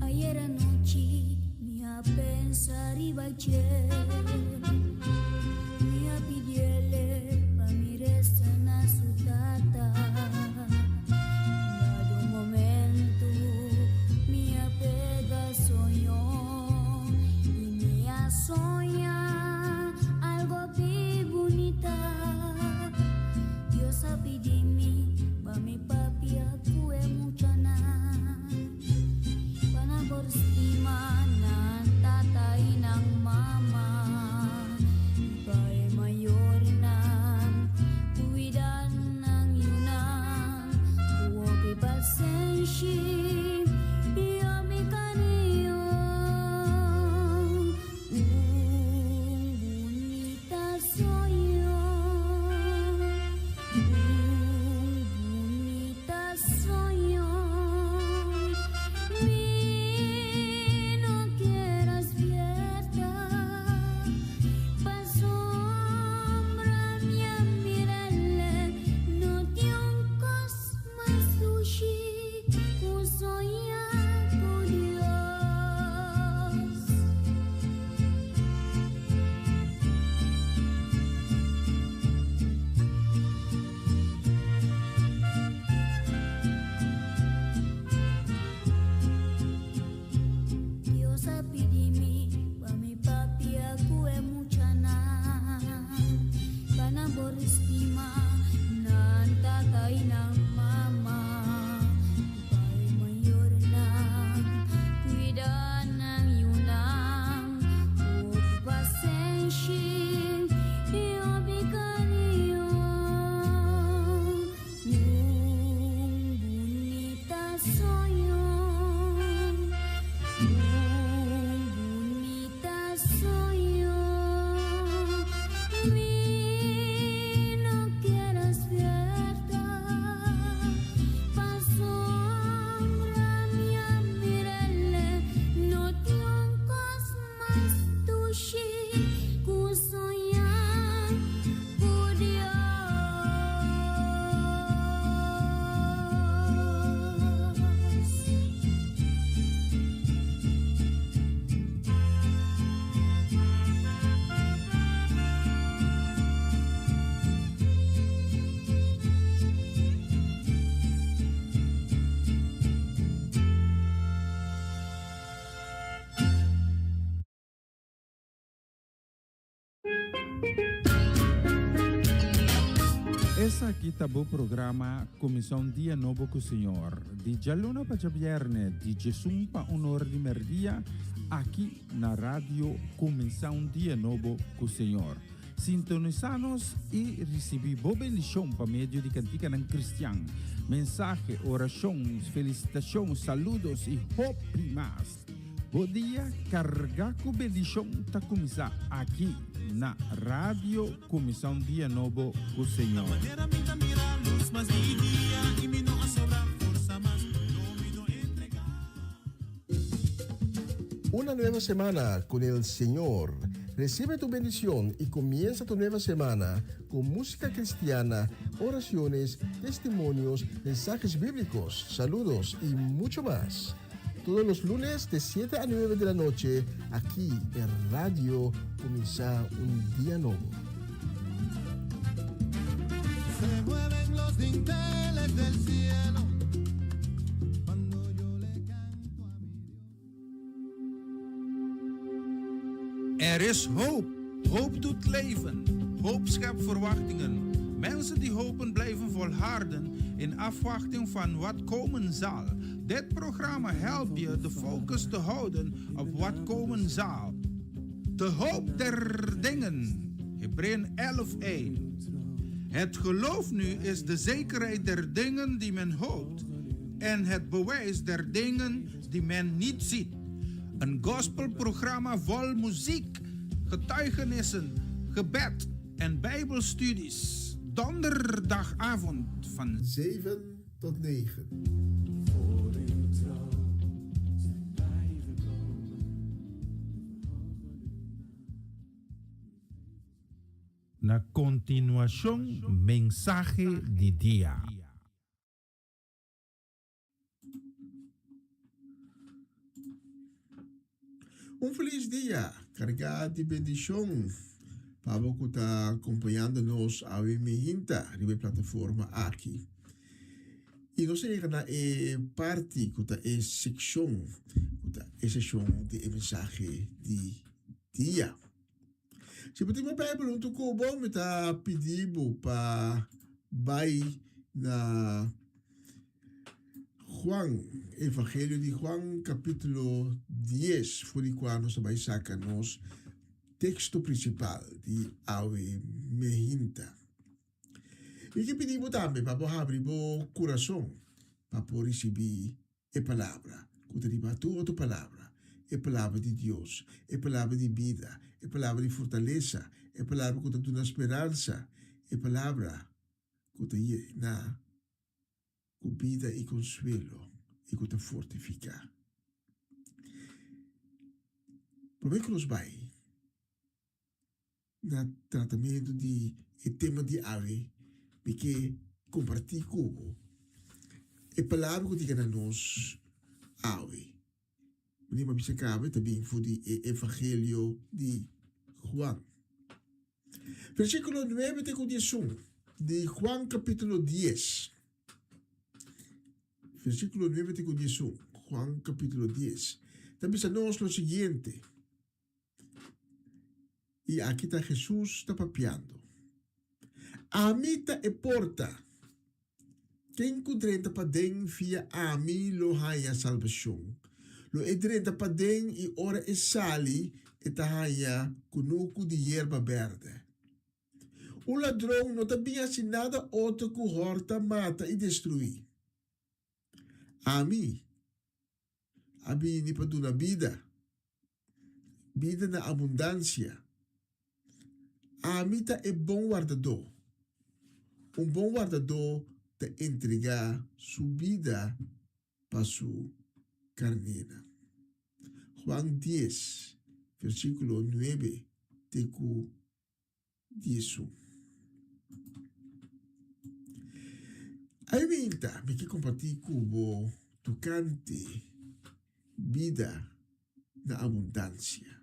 Ayer anoche me a pensar y baché, me a pidiele pa mi resta na su tata. Dado un momento me a pega soñó y me a soñar algo bien bonita. Dios a pedirme pa mi papi aku mucha na. Panagostima ng tatay ng mama, Ipa'y mayor ng tuwidan ng yunang, Huwag ipasensi, iyami kaniyo. Bonita soy yo, bonita soy yo. No quieras verdad, pa sombra mia mirelle, no ti un cos más sushi, kusoya ku Dios. Dios a pidimi, pa mi papi aku mucha na. Panaboristima ng tatay ng mama, Ipa'y mayor ng tuwidan ng yunang, Huwag pasensi, iyami kaniyo. Bonita soy yo, bonita soy yo. No quieras verdad, pa sombra mia mirelle, no ti un cos más tushi, kusoya ku Dios. Essa aqui tá o programa Comissão Dia Novo com o Senhor. De Jaluna para Viernes, de Jesus para Honor de Merdia, aqui na rádio Comissão Dia Novo com o Senhor. Sintonizanos e recebi boa bendição para meio de cantiga ng Cristian. Mensagem, orações, felicitações, saludos e hope mais. Bom dia, carga com bendição tá começar aqui na rádio Comissão Dia Novo com o Senhor. Una nueva semana con el Señor. Recibe tu bendición y comienza tu nueva semana con música cristiana, oraciones, testimonios, mensajes bíblicos, saludos y mucho más. Todos los lunes de 7 a 9 de la noche, aquí en Radio Comienza un Día Nuevo. Se mueven los dinteles del cielo cuando yo le canto a mi Dios. Er is hoop. Hoop doet leven. Hoop schept verwachtingen. Mensen die hopen blijven volharden in afwachting van wat komen zal. Dit programma helpt je de focus te houden op wat komen zal. De hoop der dingen. Hebreeën 11:1. Het geloof nu is de zekerheid der dingen die men hoopt en het bewijs der dingen die men niet ziet. Een gospelprogramma vol muziek, getuigenissen, gebed en bijbelstudies. Donderdagavond van 7 tot 9. Na continuación, mensaje de día. Un feliz día, cargado de bendición. Pablo que está acompañándonos a mi hinta de la plataforma aquí. Y no se llega a parte que es sección de mensaje de día. Se podemos perguntar como me está pedindo para vai na Juan, Evangelho de Juan, capítulo 10, por o qual nós vamos sacar nos texto principal de Awe Mehinta. E que pedimos também para abrir o coração, para receber a palavra, que te tu outra palavra, a palavra de Deus, a palavra de vida, a palavra de fortaleza, a palavra que te dá esperança, a palavra que te dá com vida e consuelo e que te fortifica. Por que nos vai no tratamento de tema de ave, porque compartilhar com a palavra que diga a nós ave. Wanneer we zijn também voor die Evangelio de Juan. Versículo 9 te condição de Juan capítulo 10. Versículo 9 te condição, Juan capítulo 10. Também está nos lo siguiente. E aqui está Jesus está papiando. A mita e porta. Quem kudrenta pa den via ami lo haya salvação. Lo edrenta pa den e ora e sali e tahaya kunuku de hierba verde. O ladrão não também assinada outro que horta, mata e destrui. Ami, abini pa do na vida, vida na abundância. Amita é bom guardador. Bom guardador te entregar sua vida para sua carneira. Juan 10, versículo 9, teco 10. Aí me que compartilhar com o tocante vida na abundância.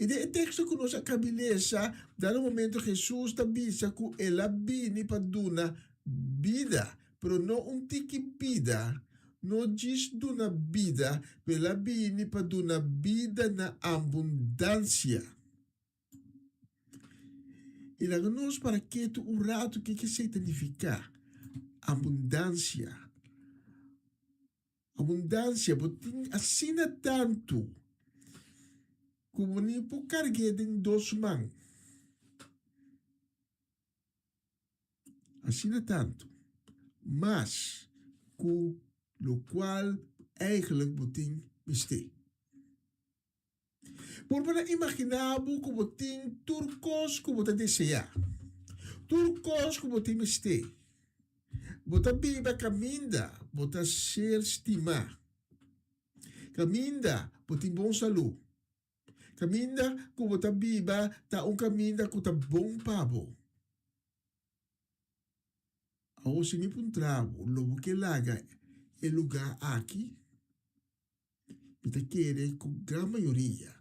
E de texto que nós acabamos dá no momento Jesus também que ela vem para dar vida, pero não tique vida, não diz dar vida, ela vem para dar vida na abundância. E lá nós para que tu o rato que significa abundância. Abundância, porque assina tanto como nem por carregar em 2 mãos. Assina tanto. Mas, com o qual eigenlijk botin beste. Por para imaginar como tem turcos como te desejar. Turcos como te beste. Bota biba caminda, bota ser estimar. Caminda, bota bom saúde. Caminda, como bota biba, ta caminda com ta bom pabo. Ao se me puntravo, logo que laga é lugar aqui, bita querer com gran maioria.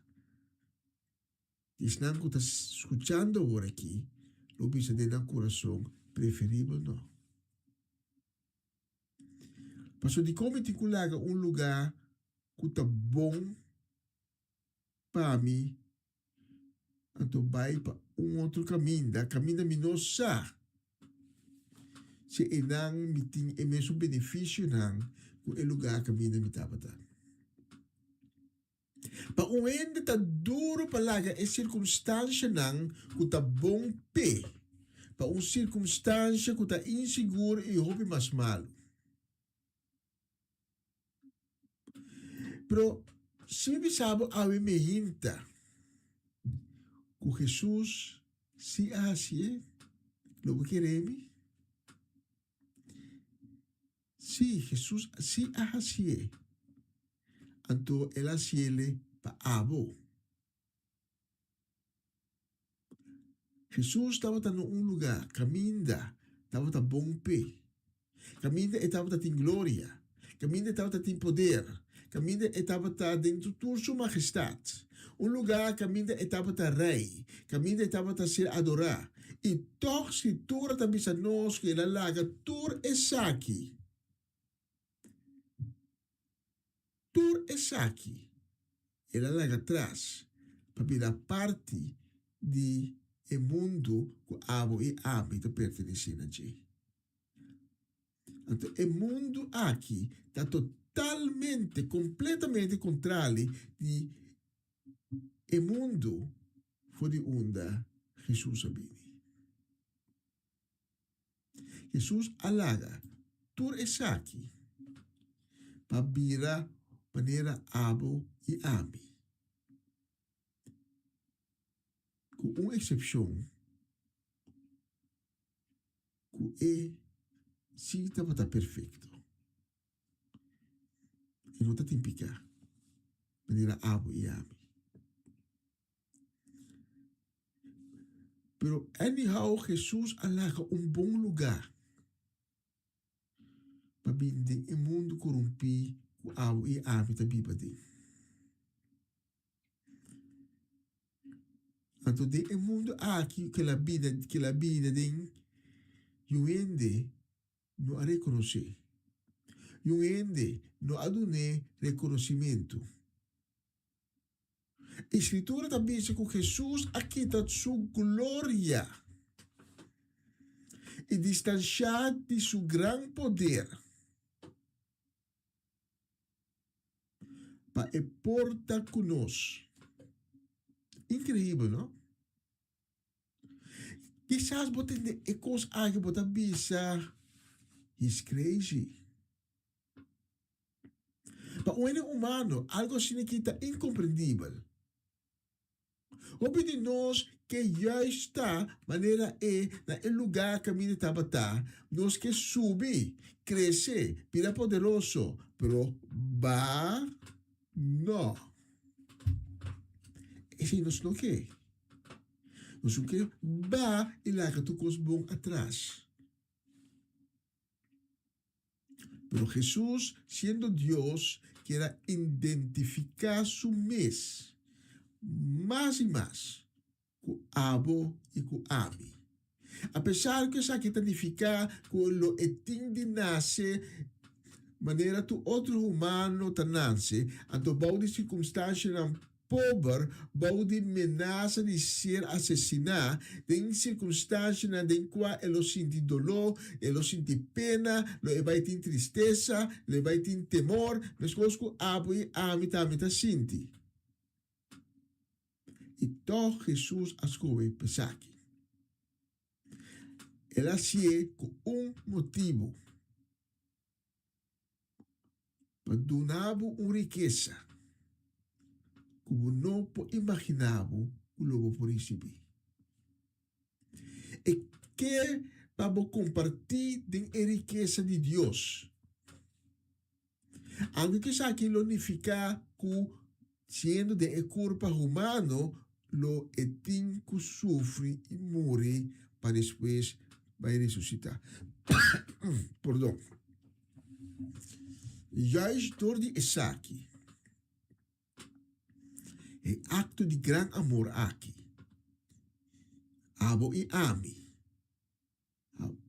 Diz não que está escutando agora aqui, lo bisa de na coração preferível não. Passo de como te culaga lugar que está bom para mim, então vai para outro caminho, caminho minosa. Se enang miting e mesmo benefício nang kung lugar caminho mi tabata. Pa uende ta duro palaga e circunstância nang kung ta bom pe. para uma circunstância que está insegura e houve mais malo. Pero, se me sabe a me hinta, que Jesus se assim, lo que queremos, se Jesus se assim, então ela assim para abo. Jesus estava em lugar, caminha, estava bom pé, caminha estava em glória, caminha estava em poder, caminha estava dentro de toda sua majestade. Lugar, caminha estava rei, caminha estava a ser adorado. E toch se tora também a nós que ela laga tur esaki. Tur esaki. Ela laga atrás para virar parte de o mundo que abo e ami te pertenecem a ti. Então, o mundo aqui está totalmente, completamente contrário de o mundo foi de onde Jesus habita. Jesus alaga tur esaki para virar maneira abo e ami. Com uma exceção, que se estava perfeito. E não está timpicar. Maneira abo e ami. Pero anyhow, Jesus alaga bom lugar para binde o mundo corrompido com abo e ami está viva dele. Então, o mundo aqui que a vida tem, yuende não a reconhecer. Yuende não a dar reconhecimento. A Escritura também diz que Jesus aqui está sua glória e distanciado de seu grande poder para portar conosco. Incrível, não? Quizás você tem coisas que você pensa, he's crazy. Para um humano, algo assim que está incompreendível. Houve de nós que já está, maneira no lugar que a minha estava, nós que subir, crescer, vira poderoso, pero não. Esse nós não quer. Nós não quer, e larga tu coisa bom atrás. Pero Jesus, sendo Deus, quer identificar su mês mais e mais com abo e com ami. Apesar que isso aqui significa que o etim de nasce maneira que outro humano nasce, então bom de circunstância pobre, bom de ameaça de ser assassinado, em circunstância na qual ele sente dolor, ele sente pena, ele vai ter tristeza, ele vai ter temor, mas coisas que abo e ami também sente. E toch Jesus escolheu pensar aqui. Ele assim com motivo para dar uma riqueza que não pode imaginar que logo por receber. E que para compartilhar a riqueza de Deus. Aunque que isso aqui não significa que sendo de corpo humano, lo etim que sofre e morre para depois vai ressuscitar. Perdão. Já a história de Isaac é acto de grande amor aqui. Abo e ami.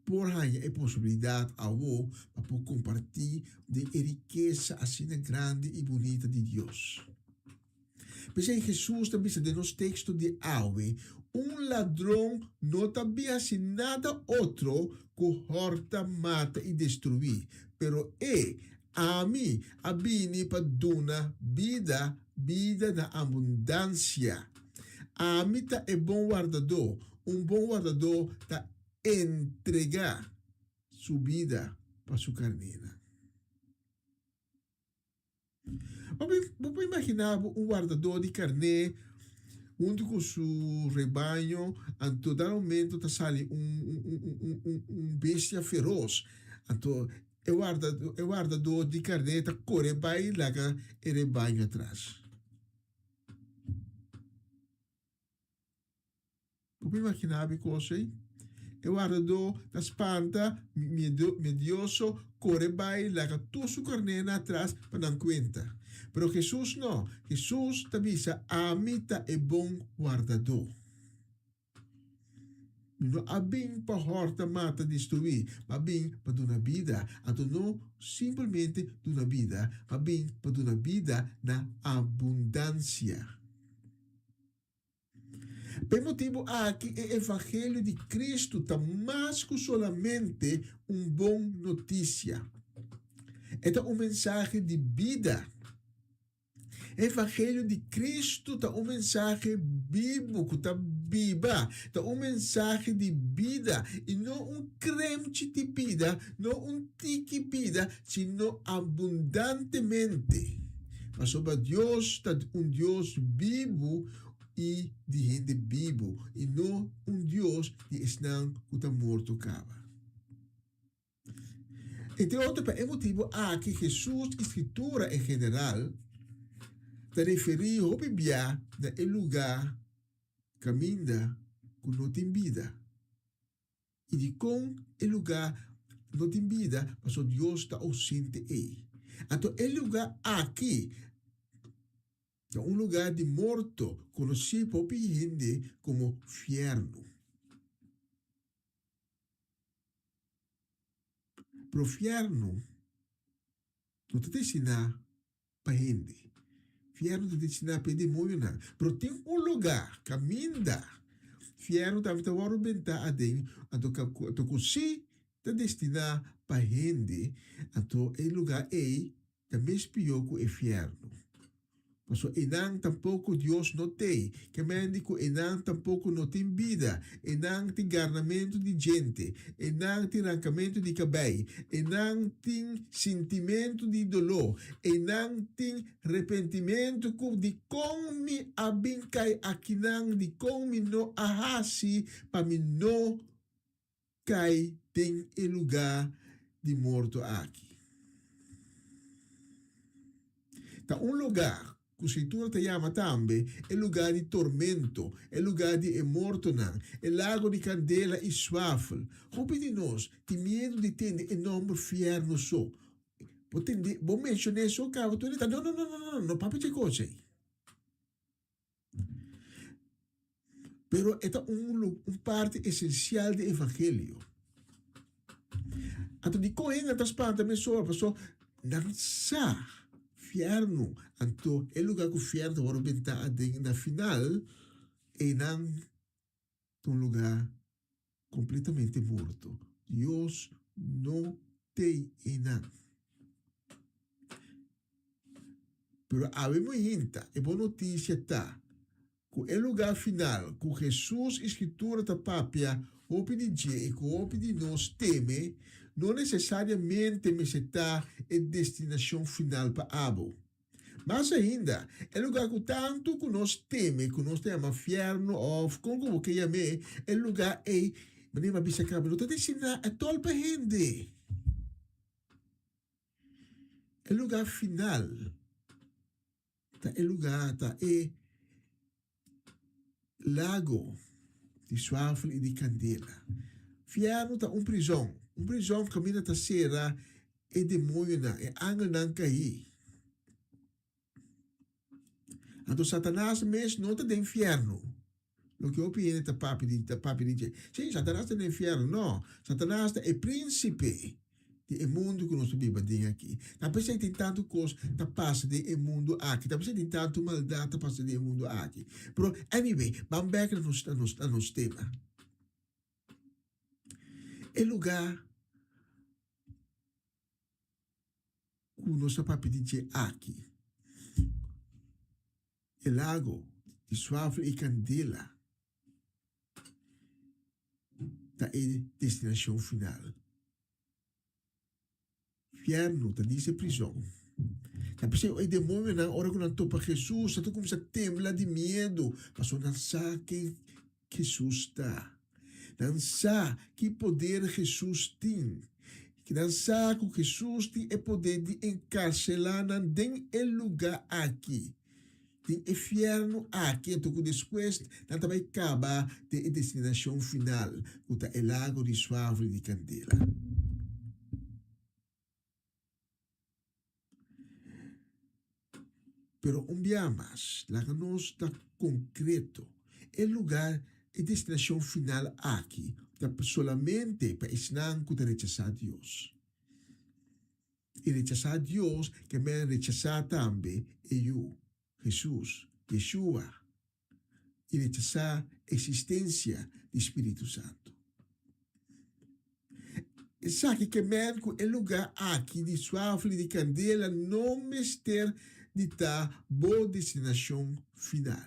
Por aí a possibilidade abo para compartilhar de riqueza assim grande e bonita de Deus. Mas em Jesus também se nos texto de Aue, ladrão não também assim nada outro que horta, mata e destruir, pero a mim abini para dar vida na abundância. A mim tá bom guardador, bom guardador tá entregar su vida para su carnera. Vamos imaginar um guardador de carne junto com seu rebanho, a todo momento está saindo bestia feroz. Então, o guardador de carne está correndo para ir lá e rebanho atrás. Vamos imaginar a coisa aí? O guardador da espanta, medioso, corre vai lá com toda sua carne atrás para não conta. Pero Jesus não. Jesus avisa, a mim é bom guardador. Não há bem para horta, mata, destruir, mas bem para dar vida. Então não simplesmente dar vida, mas bem para dar vida na abundância. Por motivo aqui o Evangelho de Cristo está mais que solamente bom notícia. É um mensagem de vida. O Evangelho de Cristo está mensagem bíblico, está viva, está mensagem de vida e não creme de vida, não tique vida, sino abundantemente. Mas sobre Deus está Deus vivo e de gente vivo, e não Deus que está morto acaba. Entre outros, é motivo que Jesus, Escritura em geral, está referindo ao Bíblia no lugar caminha que não tem vida. E de com o lugar não tem vida, mas Deus está ausente aí. Então, o lugar aqui é lugar de morto, conhecido por gente como inferno. Pero inferno não te ensina para gente. Inferno te ensina para demônio. Pero tem lugar, caminha. Inferno também está a dentro, então você está destinado para gente. Então, o lugar é também pior que o inferno. Mas enang tampouco Deus não tem. Que médico enang tampouco não tem vida. Enang tem garnamento de gente. Enang tem arrancamento de cabelo. Enang tem sentimento de dolor. Enang tem arrependimento de como me abincai akinang de como me não ahasi para me não cai tem o lugar de morto aqui. Tá lugar que a Escritura te chama também é lugar de tormento, é lugar de morto, é lago de candela e swaffle. Como de nós, tem medo de ter enorme inferno só. Vou mencionar isso, cara, tu diz, não, papo de coisa aí. Pero é parte essencial do Evangelho. Então, de correndo atrás para também só, não sabe. Inferno, então é lugar que o inferno vai aumentar na final e não lugar completamente morto. Deus não tem nada. Pero a muita é boa notícia tá que é lugar final que Jesus Escritura da papia o pedir e que o pedir nós teme não necessariamente me está a destinação final para Abo. Mas ainda, é lugar que tanto que nós teme, que nós temos inferno, ou como que chame, é lugar é, mas não bisa cabe, não está destinado a toda a gente. É lugar final. É lugar, é lago de swaffle e de candela. Inferno está prisão. Prisão caminha ta sera e demônio é angel não cair. Então Satanás mesmo não está no inferno. O que eu opino ta papi diz, sim, Satanás está no inferno. Não, Satanás é príncipe do mundo que nós vivemos aqui. Talvez tem tanto coisa que passa do mundo aqui. Talvez tem tanto maldade que passa do mundo aqui. Pero, anyway, vamos back a nos tema. É lugar que nós papi diz aqui. É lago de swaffle e candela. da é destinação final. Inferno, da diz prisão. Na pessoa, o demônio, na hora que não topa Jesus, tu começa a temblar de medo, mas não sabe quem Jesus está. Não sabe que poder Jesus tem. Que não sabe que Jesus tem o poder de encarcelar em lugar aqui. Tem inferno aqui, então depois não vai acabar de destinação final, que é o lago de suave de candela. Pero um dia mais, lá que nós está concreto, o lugar e destinação final aqui, solamente para ensinar que rechazar Deus. E rechazar Deus, que me rechazar também eu, Jesus, Yeshua. E rechazar a existência do Espírito Santo. E sabe que o lugar aqui de suave de candela não mister de dar boa destinação final.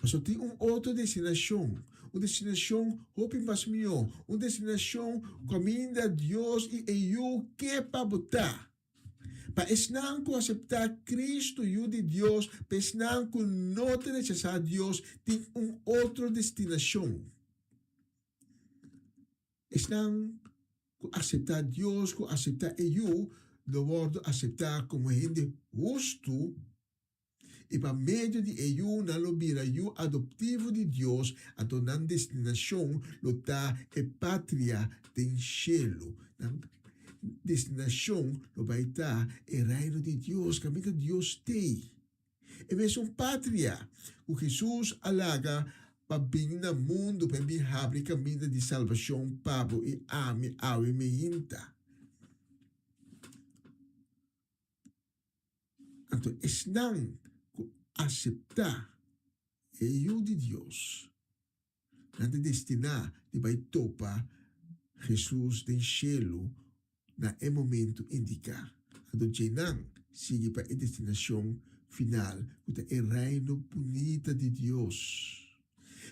Mas só tem uma outra destinação. Uma destinação, hope mais melhor. Uma destinação, caminho a Deus e eu que para botar. Para ensinar que aceitar Cristo e o de Deus, para ensinar que não te rechazar Deus, tem uma outra destinação. Ensinar que aceitar Deus, que aceitar eu, do word aceitar como gente justo, e para meio de eu, na lobira, eu adoptivo de Deus, a dona destinação, lutar é pátria do cielo. Destinação, lo vai estar é reino de Deus, que amiga Deus tem. E mesmo pátria, o Jesus alaga para bem no mundo, para bem abrir caminho de salvação, pabo e ame, ao e meinta. Então, es não aceitar o de Deus, não de destinar de vai topa Jesus do cielo na momento indicar. Então, não sigue para a destinação final, que é o reino bonito de Deus.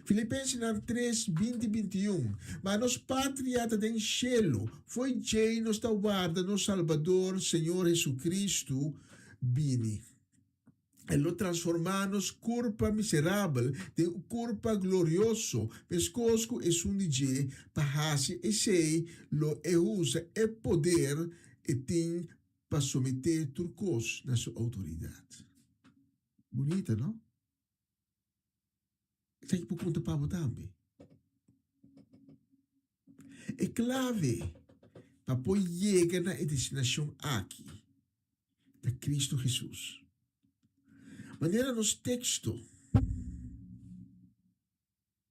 Filipenses 3, 20 e 21. Mas nos patriata do cielo foi Jay nos guarda, nos Salvador, Senhor Jesus Cristo, bini. Ele transformamos corpo miserável de corpo glorioso, pescoço é um DJ, para e sei, lo e usa e poder e tem para someter turcos na sua autoridade. Bonita, não? Isso aqui por conta para também. É clave para poder chegar na destinação aqui, da Cristo Jesus. Maneira nos textos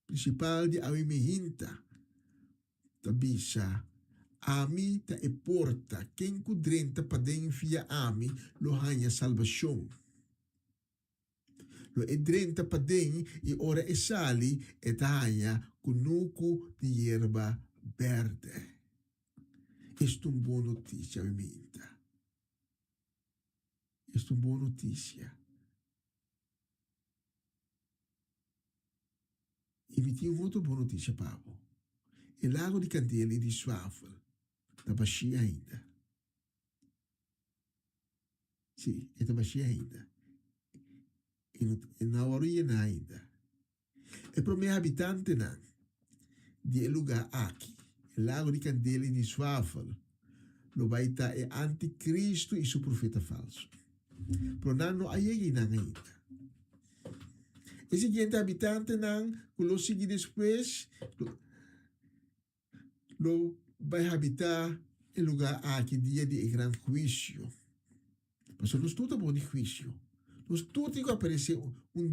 principal de Awimehinta, tabisa, ami ta e porta, quem kudrenta pa den via ami, lo hanya salvação. Lo edrenta pa den e ora e sali e hanya kunuku di erba verde. Esta uma boa notícia, Awimehinta. Esta uma boa notícia. E me tinha outra boa notícia, Pablo. O lago de Candela e de Suáfel está baixinho ainda. Sim, está baixinho ainda. E na hora ainda. E para os habitantes de lugar aqui, o lago de Candela e de Suáfel, lo vai estar é anticristo e seu profeta falso. Pero não há ainda. Esse gente habitante não, lo sigue depois, lo vai habitar em lugar aqui dia de grande juízo. Mas nós tudo bom de juízo. Nós tudo tem que aparecer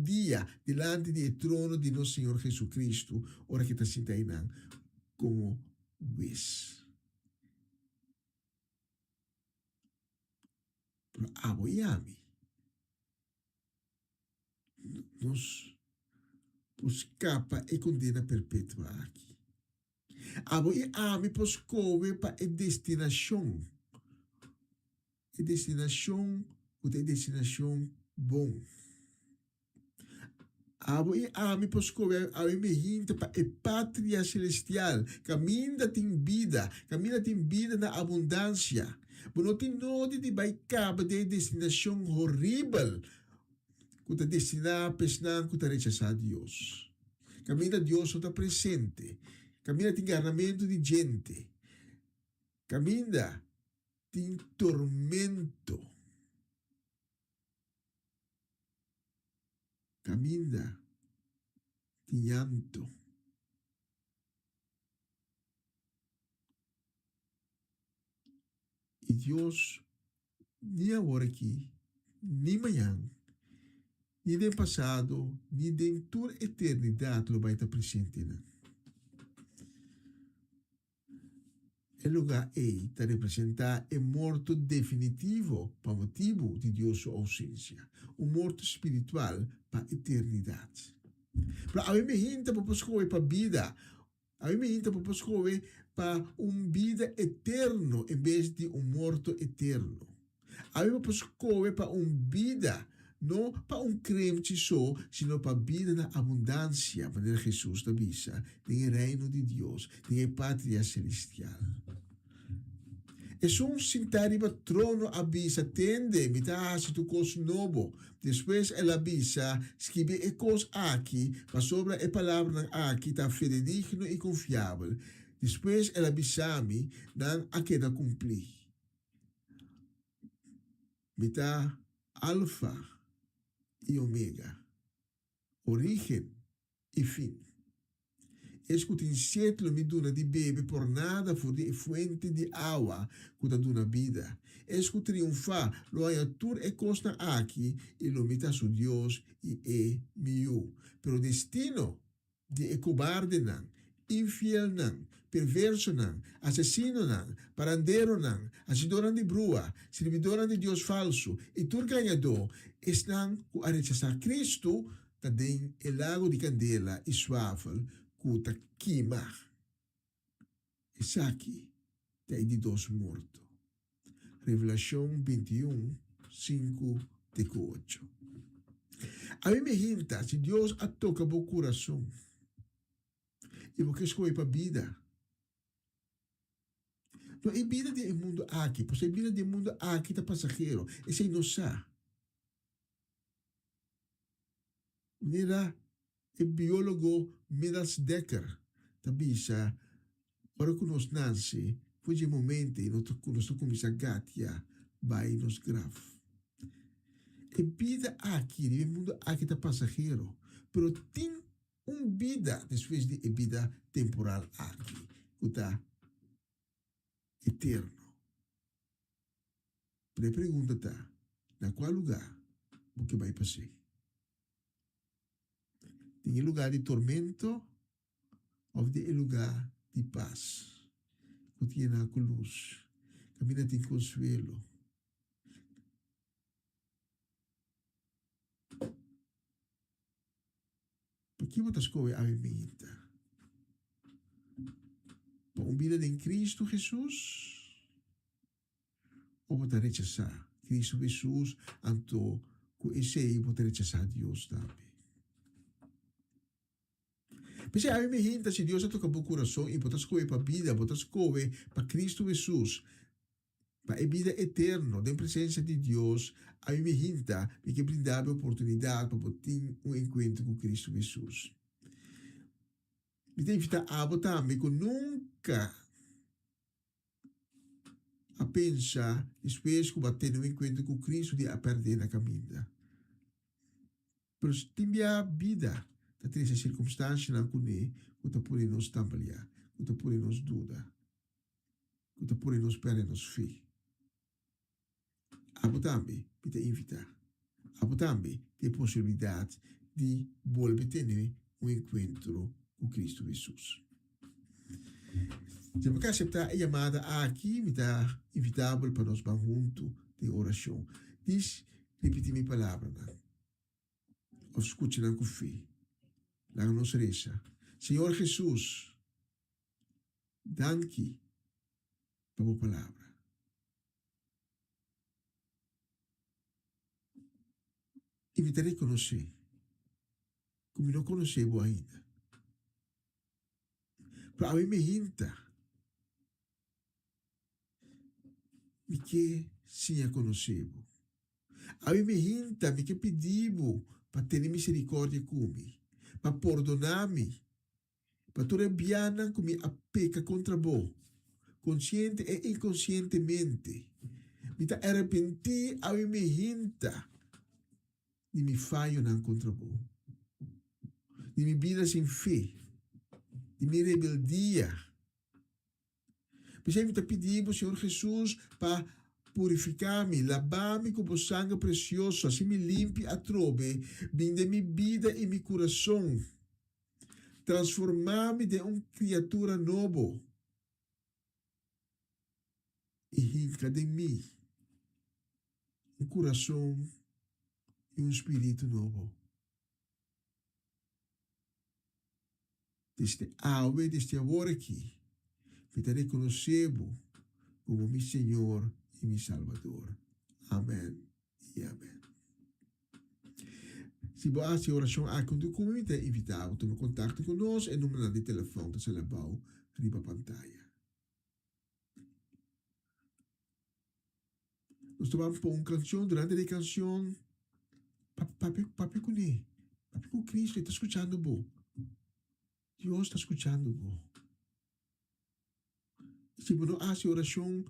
dia delante do trono de nosso Senhor Jesus Cristo, hora que está sentado aí como juiz. Pero aboiame. Nos escapa e condena perpétua aqui. Abo e ame pos cove para a destinação. E destinação, o de destinação bom. Abo e ami poscove ave me hinta pa e pátria celestial. Caminda tem vida na abundância. Bono tem nodi de vai cabo de destinação horrível. Kuta destinar pesnan kuta rechazar Deus. Caminda Deus está presente. Caminda tem enganamento de gente. Caminda tem tormento. Caminda tem llanto. E Deus, nem agora aqui, nem amanhã, nem no passado, nem em toda a eternidade, vai estar presente. O lugar aí está representar o morto definitivo para motivo de Deus sua ausência. O morto espiritual para a eternidade. Para a minha gente para escolher para a vida. A minha gente para escolher para vida eterno em vez de morto eterno. A minha para escolher para vida não para crente só, sino para vida na abundância, maneira Jesus da bisa, tem o reino de Deus, tem a pátria celestial. E só sentar no trono avisa, tende, mitahasi tu cos novo. Depois ela avisa, escreve e cos aqui, mas sobre a palavra aqui está fidedigno e confiável. Depois ela avisa-me, dan a queda cumprir. Mita alfa e omega, origem e fim. Escuta in sietlo mi duna di bebe por nada for di fuente di agua kuta duna vida. Escuta triunfa lo hay tur e costa aqui e lo mita su Dios e miu. Pero destino di e cobarde nan, infiel nan, perverso nan, assassino nan, parandero nan, asidoran di brua, servidoran di Dios falso, e tur ganhador, estão a rechazar Cristo, também el lago di candela e suavel, kuta queimar. Isso aqui tem de dos mortos. Revelação 21, 5, 8. A mim me hinta, se Deus a toca o coração, e porque escolhe para a vida. Não é vida do mundo aqui, porque a vida do mundo aqui está passageiro. Esse é não sabe. Nera, o biólogo Midas Decker, também já, para que nós nasce, foi o momento em que nós começamos a gatia, vai nos grave. A vida aqui, o mundo aqui está passageiro, mas tem vida depois de vida temporal aqui, que está eterno. A pergunta está, na qual lugar o que vai passar? Tem lugar de tormento ou tem lugar de paz? Que tem na luz, caminha tem consuelo. Por que você escolhe a vida? Para vida em Cristo Jesus? Ou você rechazar Cristo Jesus, então, com esse aí você rechazar Deus também? Mas a mim me hinta, se Deus toca o coração e você escolhe para a vida, você escolhe para Cristo Jesus, para a vida eterna, da presença de Deus, a mim me hinta, porque brindar a oportunidade para ter encontro com Cristo Jesus. Me tem que invitar a você também, que nunca a pensar, depois que você ter encontro com Cristo, de a perder na caminhada. Mas tem a vida. Tem essa circunstância na qual você pode nos tambalear, você pode nos dúvida, você pode nos perder nos fé. Abo também te invitar, abo também tem possibilidade de voltar a ter encontro com Cristo Jesus. Se você aceitar a chamada aqui, me está invitável para nós vamos juntos de oração. Diz, repetir minha palavra, ou escute com fé. La nos reza. Senhor Jesus, danke por tua palavra. Invitarei a conhecer como não conhecemos ainda. Para mim me hinta, me que sim a conhecemos. A mim me hinta, me que pedimos para ter misericórdia comigo, para perdonar-me, para toda biana que me apeca contra vós, consciente e inconscientemente. Me está arrepentir, a mim me hinta, de me falho não contra vós, de me vida sem fé, de minha rebeldia. Mas eu me pedimos, Senhor Jesus, para purificar-me, lavar-me com o sangue precioso, assim me limpe a trobe, vinde minha vida e meu coração, transformar-me de uma criatura nova e rinca de mim um coração e um espírito novo. Desde agora, desde agora aqui, me te reconhecemos como meu Senhor e meu Salvador. Amém e amém. Se você faz oração aqui no documento, é invitado a tomar contato conosco e o número de telefone está lá riba a pantalla. Nós tomamos por uma canção, durante a canção, papi com ele, papi com Cristo, ele está escutando bom. Deus está escutando bom. Se você faz oração,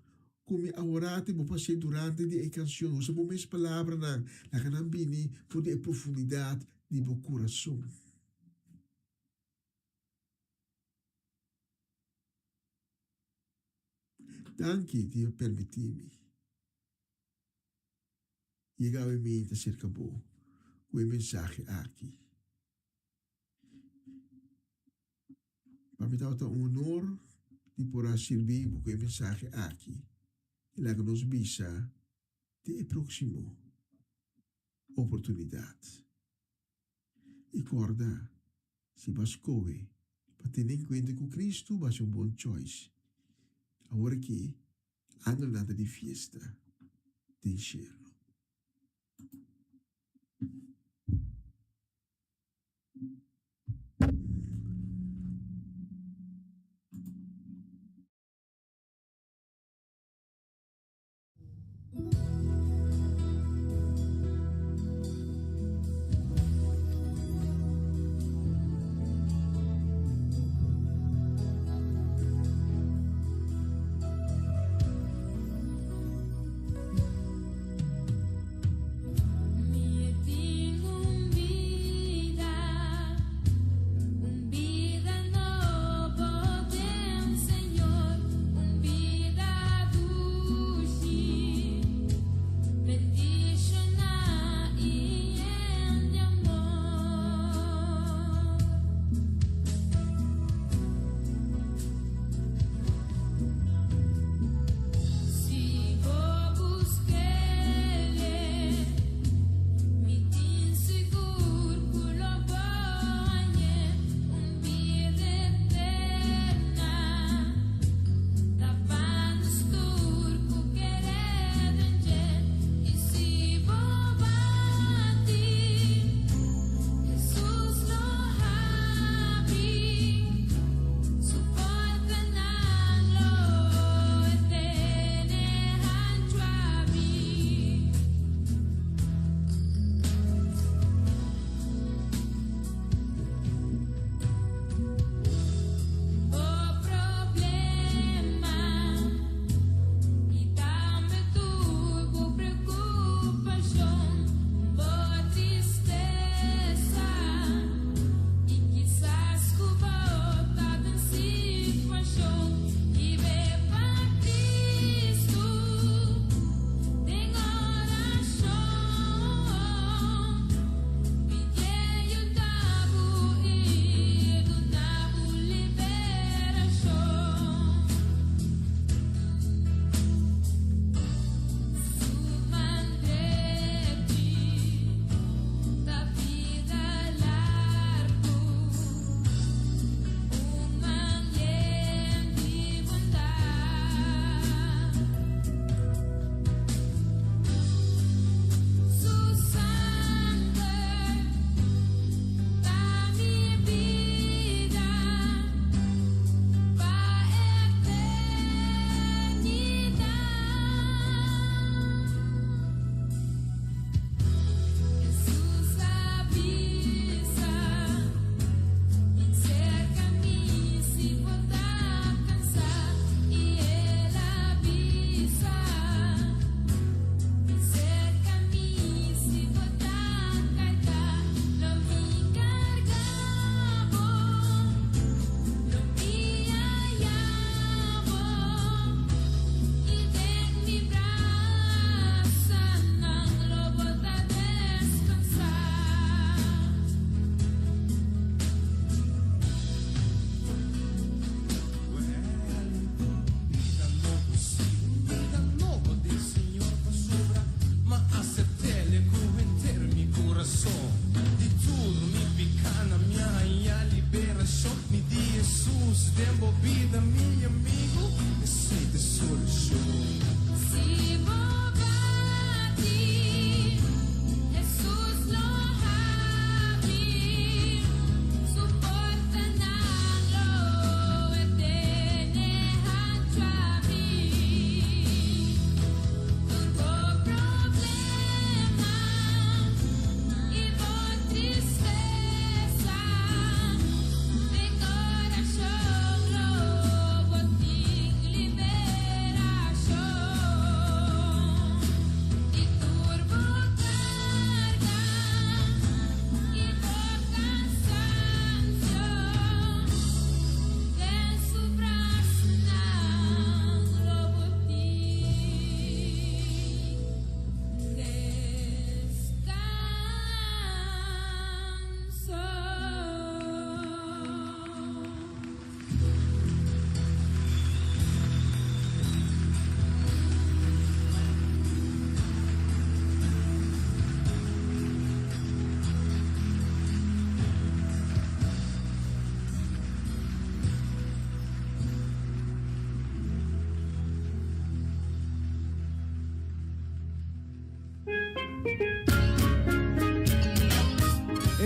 como a orar, você pode durante a canção, você pode mais palavras na canambini, por a profundidade de seu coração. Danke, Deus, permitir-me. Chegar a mim acerca bom, com a mensagem aqui. Para me dar um honor de poder servir com a mensagem aqui. E lá que nos bisa de próximo oportunidade. E corda, se vas coe, para ter em conta com Cristo, vai ser bom choice. Agora que, ando nada de festa, de enxerlo. Mi tengo vida.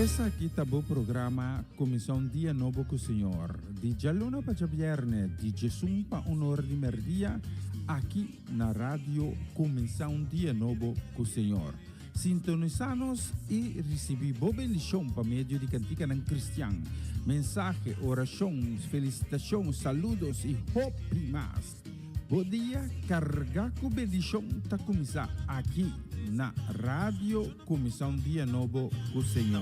Essa aqui tá o programa Comissão Dia Novo com o Senhor. De Jaluna para Viernes, de Jesus para Honor de Merdia, aqui na rádio Comissão Dia Novo com o Senhor. Sintonizanos e recebi boa bendição para meio de cantiga não cristã. Mensagem, orações, felicitações, saludos e hope mais. Bom dia, carregar com bendição está começar aqui na rádio Comissão Dia Novo com o Senhor.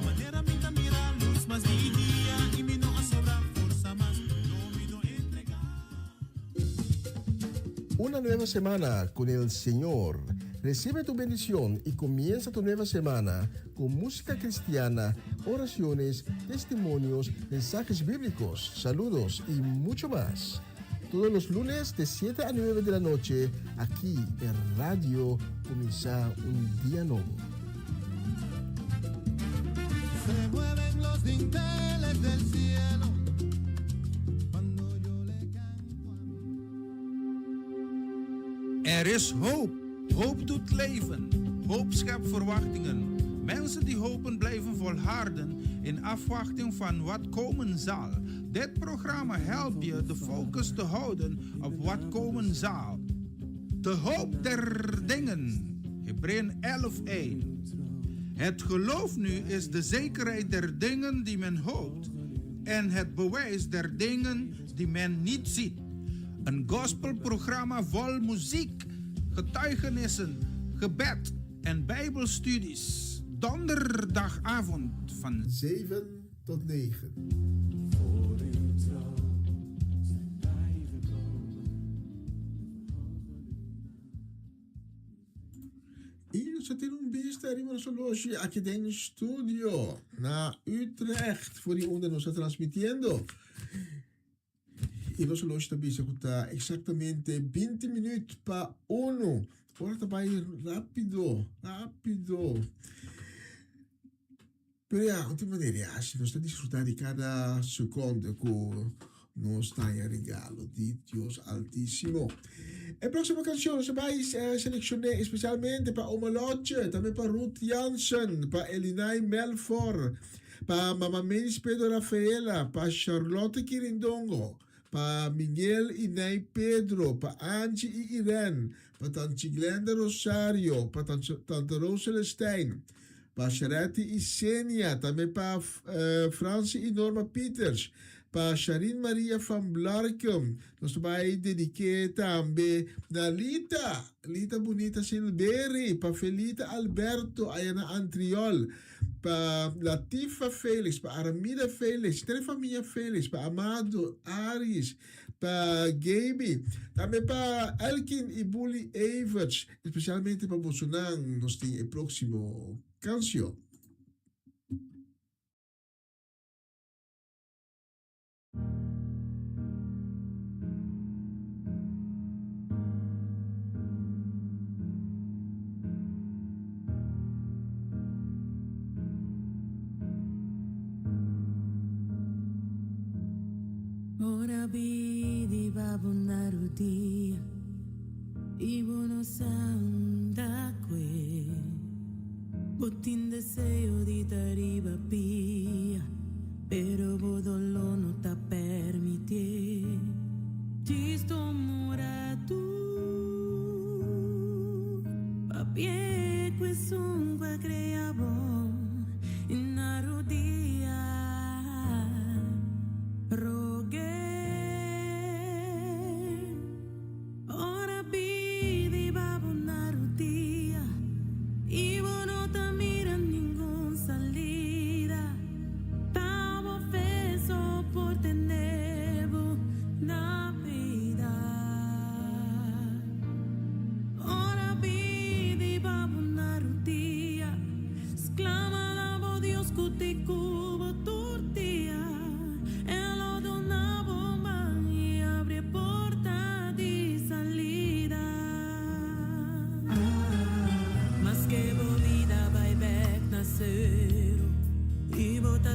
Una nueva semana con el Señor. Recibe tu bendición y comienza tu nueva semana con música cristiana, oraciones, testimonios, mensajes bíblicos, saludos y mucho más. Todos los lunes de 7 a 9 de la noche, aquí en Radio Comienza un Día Nuevo. Se mueven los dinteles del cielo cuando yo le canto a mí. Er is hoop. Hoop doet leven. Hoop schept verwachtingen. Mensen die hopen blijven volharden in afwachting van wat komen zal. Dit programma helpt je de focus te houden op wat komen zal. De hoop der dingen. Hebreeën 11:1. Het geloof nu is de zekerheid der dingen die men hoopt en het bewijs der dingen die men niet ziet. Een gospelprogramma vol muziek, getuigenissen, gebed en bijbelstudies. Donderdagavond van 7 tot 9. E só tem besta arriba nosso loja aqui dentro do estúdio na Utrecht voor die onde nós está transmitindo. E nosso loja também está exatamente 20 minutos para 1. Agora está bem rápido. Pero ja, op die manier, ja, als je nos está disfrutando de cada segundo que nos está en regalo de Dios Altísimo. La próxima canción se va a seleccionar especialmente para Oma Lotje, también para Ruth Jansen, para Elinay Melfor, para Mama Menis Pedro Rafaela, para Charlotte Quirindongo, para Miguel y Nay Pedro, para Angie y Irene, para Tante Glenda Rosario, para Tante Rosel Stein, para Charette y Senia, también para Francie y Norma Peters, para Sharin Maria van Blarkum, nós vai dedicar também na Lita Bonita Silveri, para Felita Alberto, Ayana Antriol, para Latifa Felix, para Aramida Felix, Três Família Felix, para Amado Aris, para Gaby, também para Elkin e Bully Everts, especialmente para Bolsonaro, nós temos o próximo canção. Ora vidi babonaro dia Ibo no sanda que Botin deseo di tariba pia Pero bodolo no ta permitie Ci sto mora tu Papie que son va creabo In arudia Rogue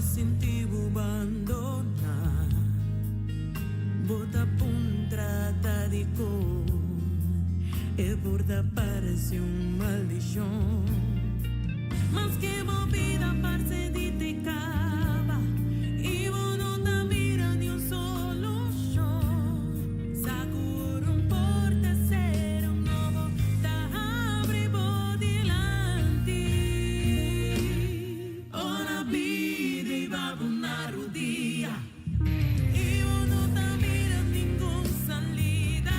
sentivo abandonar Bota puntrata di cor E borda parece un maldición mas que movida parce di te cava e non da mira ni un solo show sacuro un porta ser un nuovo da abre bodilanti ora vide va una rudia e non da mira ningún salida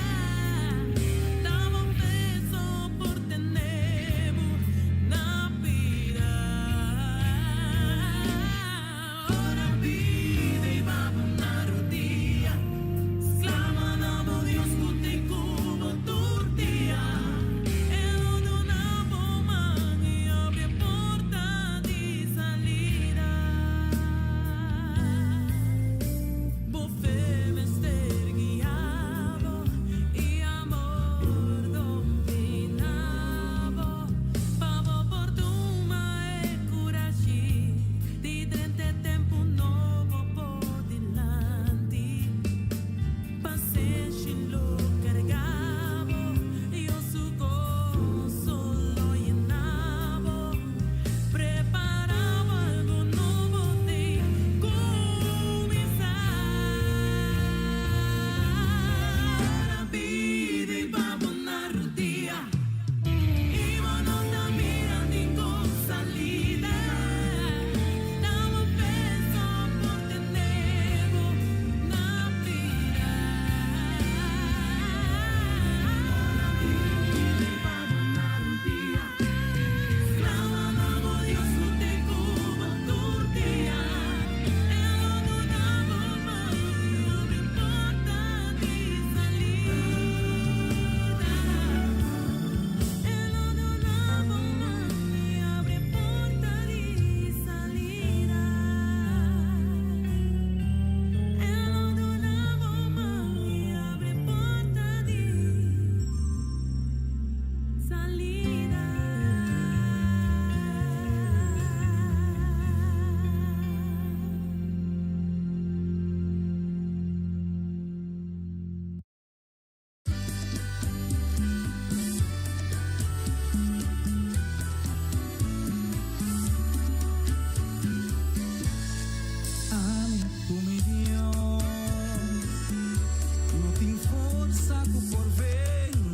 davo peso por tenemo na vida ora vide va una rudia sclamando Dios te cubo turdia e non donavo mani apre porta di salida Buffet me sterguiavo e amor dominavo Pavo portuma e curaci di trente tempo nuovo po' dilanti Passesci lo cargavo io su coso lo llenavo Preparavo algo nuovo de comenzar La vida iba una rutina y no da mira ningún salida Davo peso por tenerlo na vida La vida iba una rutina Sclamando Dios te cubo turdia e non donavo mai apre porta di salida e non donavo mai apre porta di salida e non donavo mai apre porta di Ami come Dios, no tem força por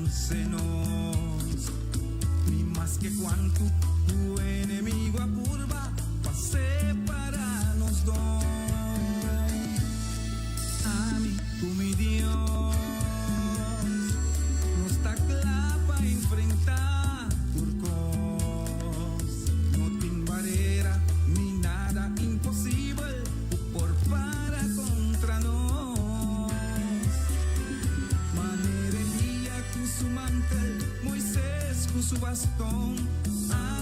vencernos, ni más que cuanto tu enemigo apurba para separarnos dos. Ami come Dios, no está clara para enfrentar turcos, no tem barreira ni nada imposible por para contra nós. Manera Elías con su mantel, Moisés con su bastón,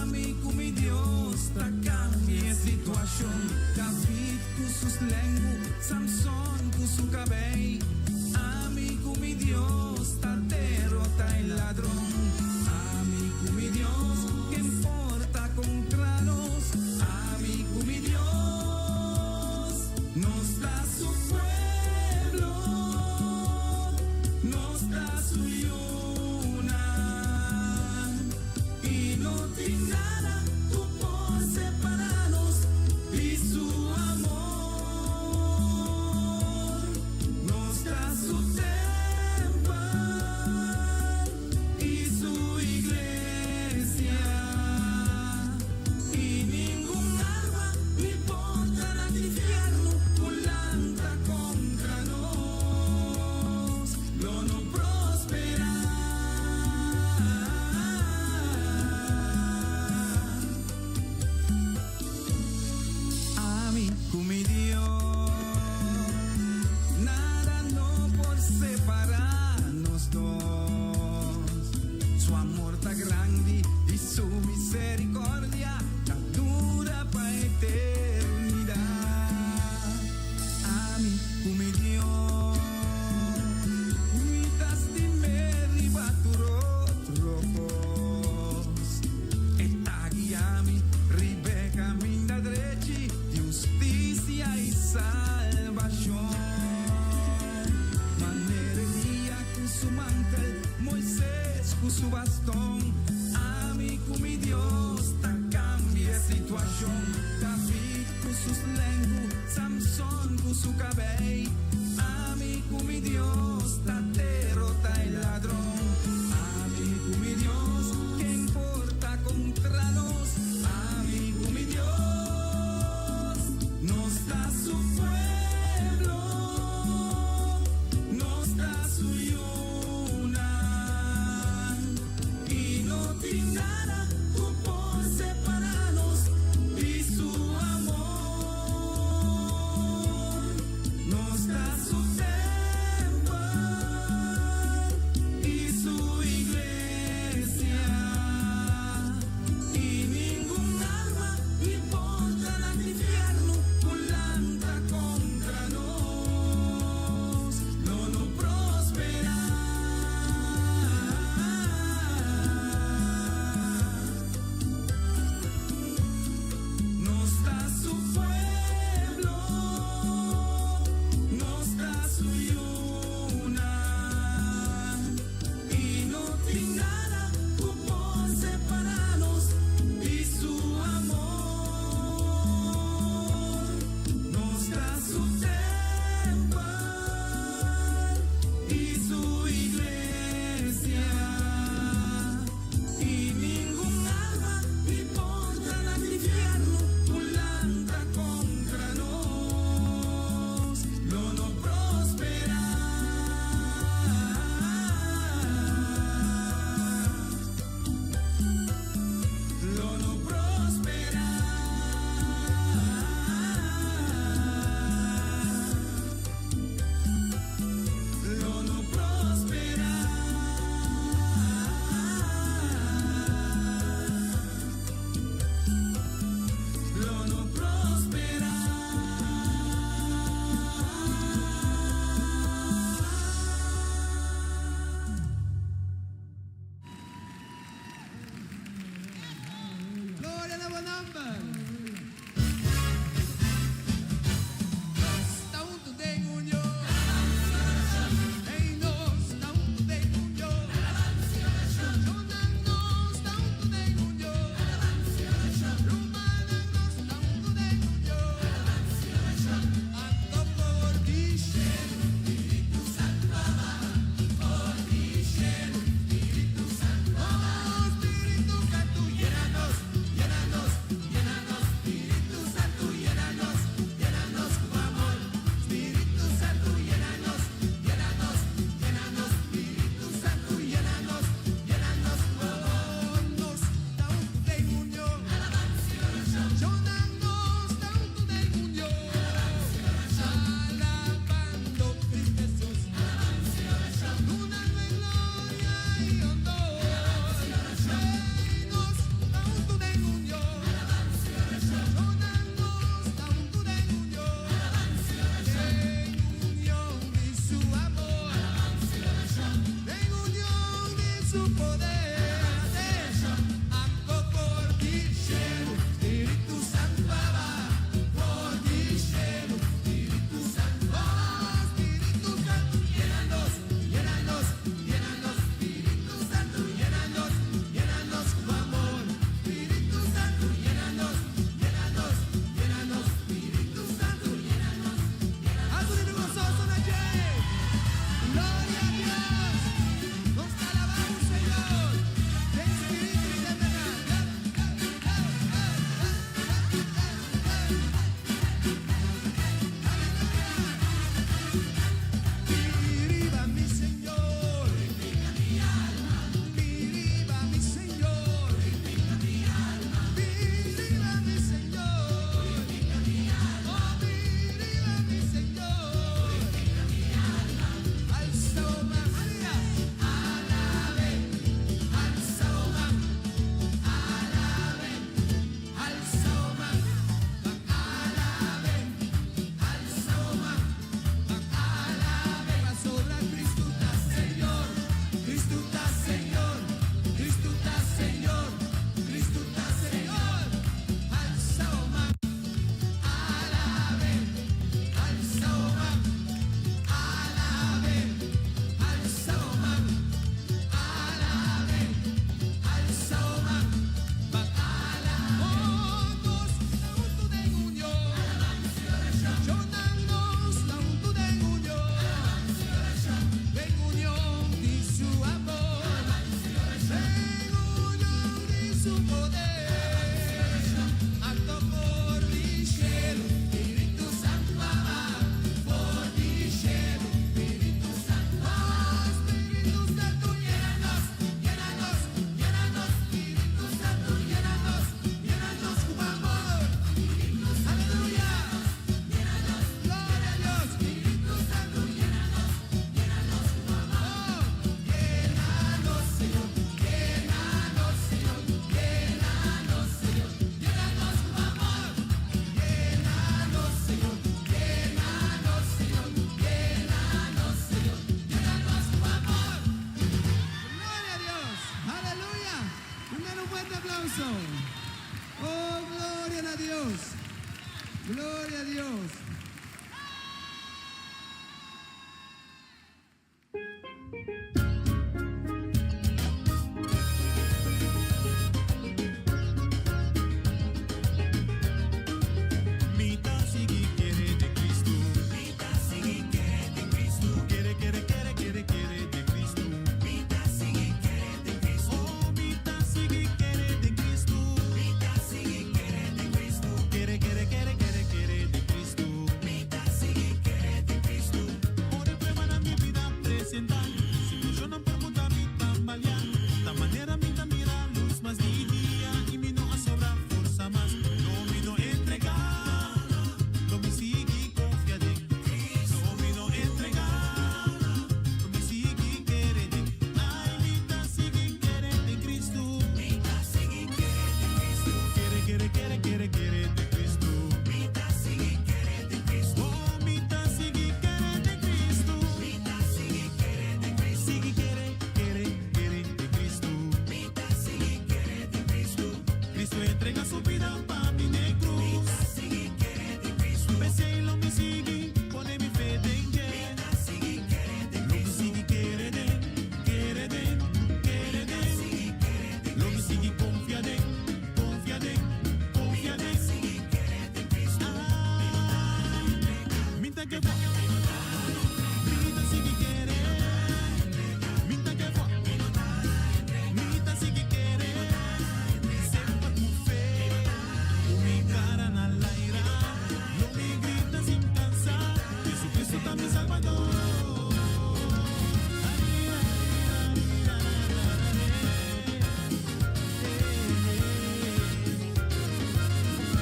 amigo mi Dios, ta cambia situación. David con sus lenguas, Samson con su cabello, amigo mi Dios, ta derrota el ladrón. Amigo mi Dios, que importa contra nos, amigo mi Dios, nos da su pueblo, nos da su yuna, y no tiene nada tú por separarnos, y su amor nos da su templo y su iglesia, y ningún arma ni podrá al infierno volanta contra nos, lo no prospera. Amigo mi Dios, nada no por separarnos dos. Su amor tan grande y su misericordia tan dura para eternidad. Amigo mi Dios, cuidaste me ribatturos, esta guiami ribe cammina drechi, giustizia y salvación. Manera Elías con su mantel, Moisés con su bastón, amigo mi Dios, ta cambia situación. David con sus lenguas, Samson con su cabello. Amigo mi Dios, la derrota el ladrón. Amigo mi Dios, ¿qué importa contra nos? Amigo mi Dios, nos da su pueblo, nos da su yuna. Y no tiene nada por separarnos y su amor. Nos da su templo y su iglesia. Y ningún alma importa al infierno volanta contra nos. No prospera. Nos da su pueblo, nos da su yuna. Y no tiene nada por separarnos y su amor. Nos da su templo y su iglesia. Y ningún alma importa al infierno volanta contra nos. No prospera. No prospera. No prospera. No prospera. Gloria alla Bonamba! Staunto de Gugno, ei no, staunto de Gugno, Giordano, staunto de Gugno, Romana, staunto de Gugno, Anto por discere, Spiritu Santo, por discere, Spiritu Santo, oh Spiritu Santo, llénanos, llénanos, llénanos. aplauso. Oh, gloria a Dios. Gloria a Dios. Mitad sigue quiere de Cristo. Mitad sigue quiere de Cristo. Quiere de Cristo. Mitad sigue quiere de Cristo. Oh, mitad sigue quiere de Cristo. Mitad sigue quiere de Cristo. Quiere de Cristo. Mitad sigue quiere de Cristo. Por el prueba na mi vida presentar. Si yo no pergunta mi tambalear. Da manera mi mira luz más dia y mi no a sobra força más. No mi no entregar. No me sigue confia de Cristo. No me no entregar. No me sigue querer de. Ay, mitad sigue querer de Cristo. Mitad sigue querer de Cristo. Quiere de Cristo. Mitad sigue querer de Cristo. Oh, mitad sigue querer de Cristo. Mitad sigue querer de Cristo. Sigue quiere de Cristo. Mitad sigue querer de Cristo. Cristo entrega su vida para mi negro. Mitad sigue querer de Cristo. Pensé lo me sigue, pone mi fe de él. Mitad sigue querer de Cristo. Lo me sigue quiere de. Lo me sigue confia de. Sigue querer de Cristo. Ay, mitad que va. Mitad sigue querer. Mitad que va. Mitad sigue querer. Sempre com fé. Mi cara na laira. No me grita sin cansar. Jesucristo está mi salvador.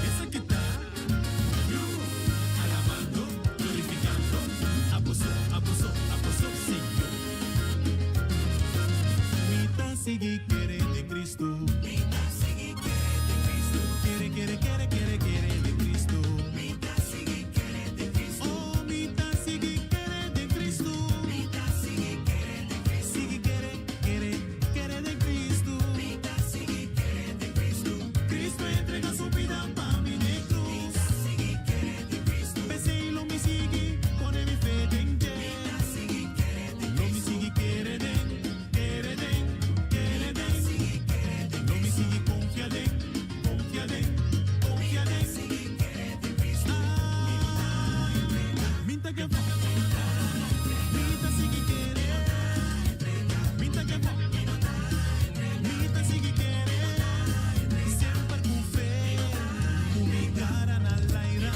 Esa que está alabando, glorificando, apóstol, Señor. Mitad sigue querer de Cristo. Mitad sigue querer de Cristo. Quiere de Cristo. Mitad sigue querer de Cristo. Oh, mitad sigue querer de Cristo. Mitad sigue querer de Cristo. Sigue quiere de Cristo. Mitad sigue querer de Cristo. Cristo entrega su vida para mi negro. Mitad sigue querer de Cristo. Pensé y lo me sigue, pone mi fe en él. Mitad sigue querer de Cristo. Lo me sigue quiere de. Sigue querer de. Lo me sigue confia de. Sigue querer de Cristo. Ay, minta que va. Minta sigue querer. Minta que va. Minta sigue querer. Sempre com fé. Com mi cara na laira.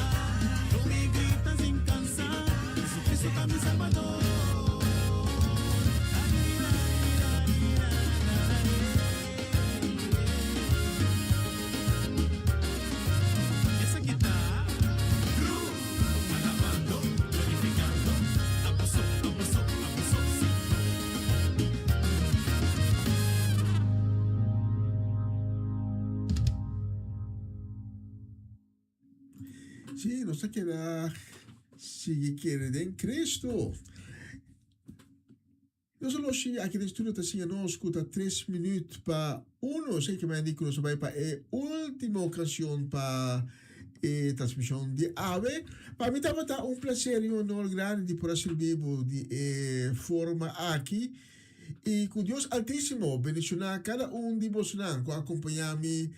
No me grita sin cansar. Jesucristo está mi salvador. Esa que está alabando, glorificando, apóstol, sí. Sí, no se queda. Sigue quiere de Cristo. Nós hoje aqui no estúdio está assim, nós escuta 3 minutos para uno, sei que me indico nós vai para a última canção para a transmissão de AVE. Para mim estava prazer e honor grande de poder servir de forma aqui. E com Deus Altíssimo, bendicionar cada de vocês que acompanham-me.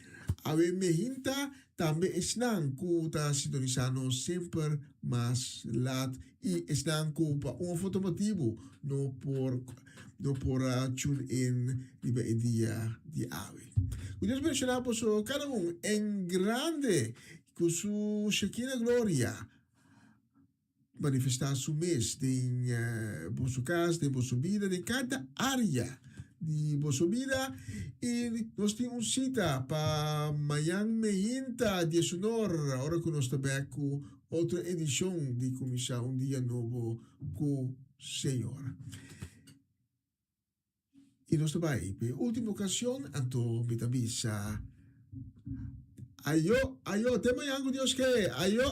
Ave me hinta, também estão que está sintonizando sempre mais lado e estão com foto motivo no por tune in di dia de ave. Deus bendicionar por cada em grande com sua Shekinah glória manifestar su mês em vossa casa, em vossa vida, em cada área de vossa vida. E nós temos cita para amanhã meia de sonor, agora que nós estamos com outra edição de começar dia novo com o Senhor. E nós estamos aí, para a última ocasião, então me avisa. Ayo, tema yang Dios que ayo.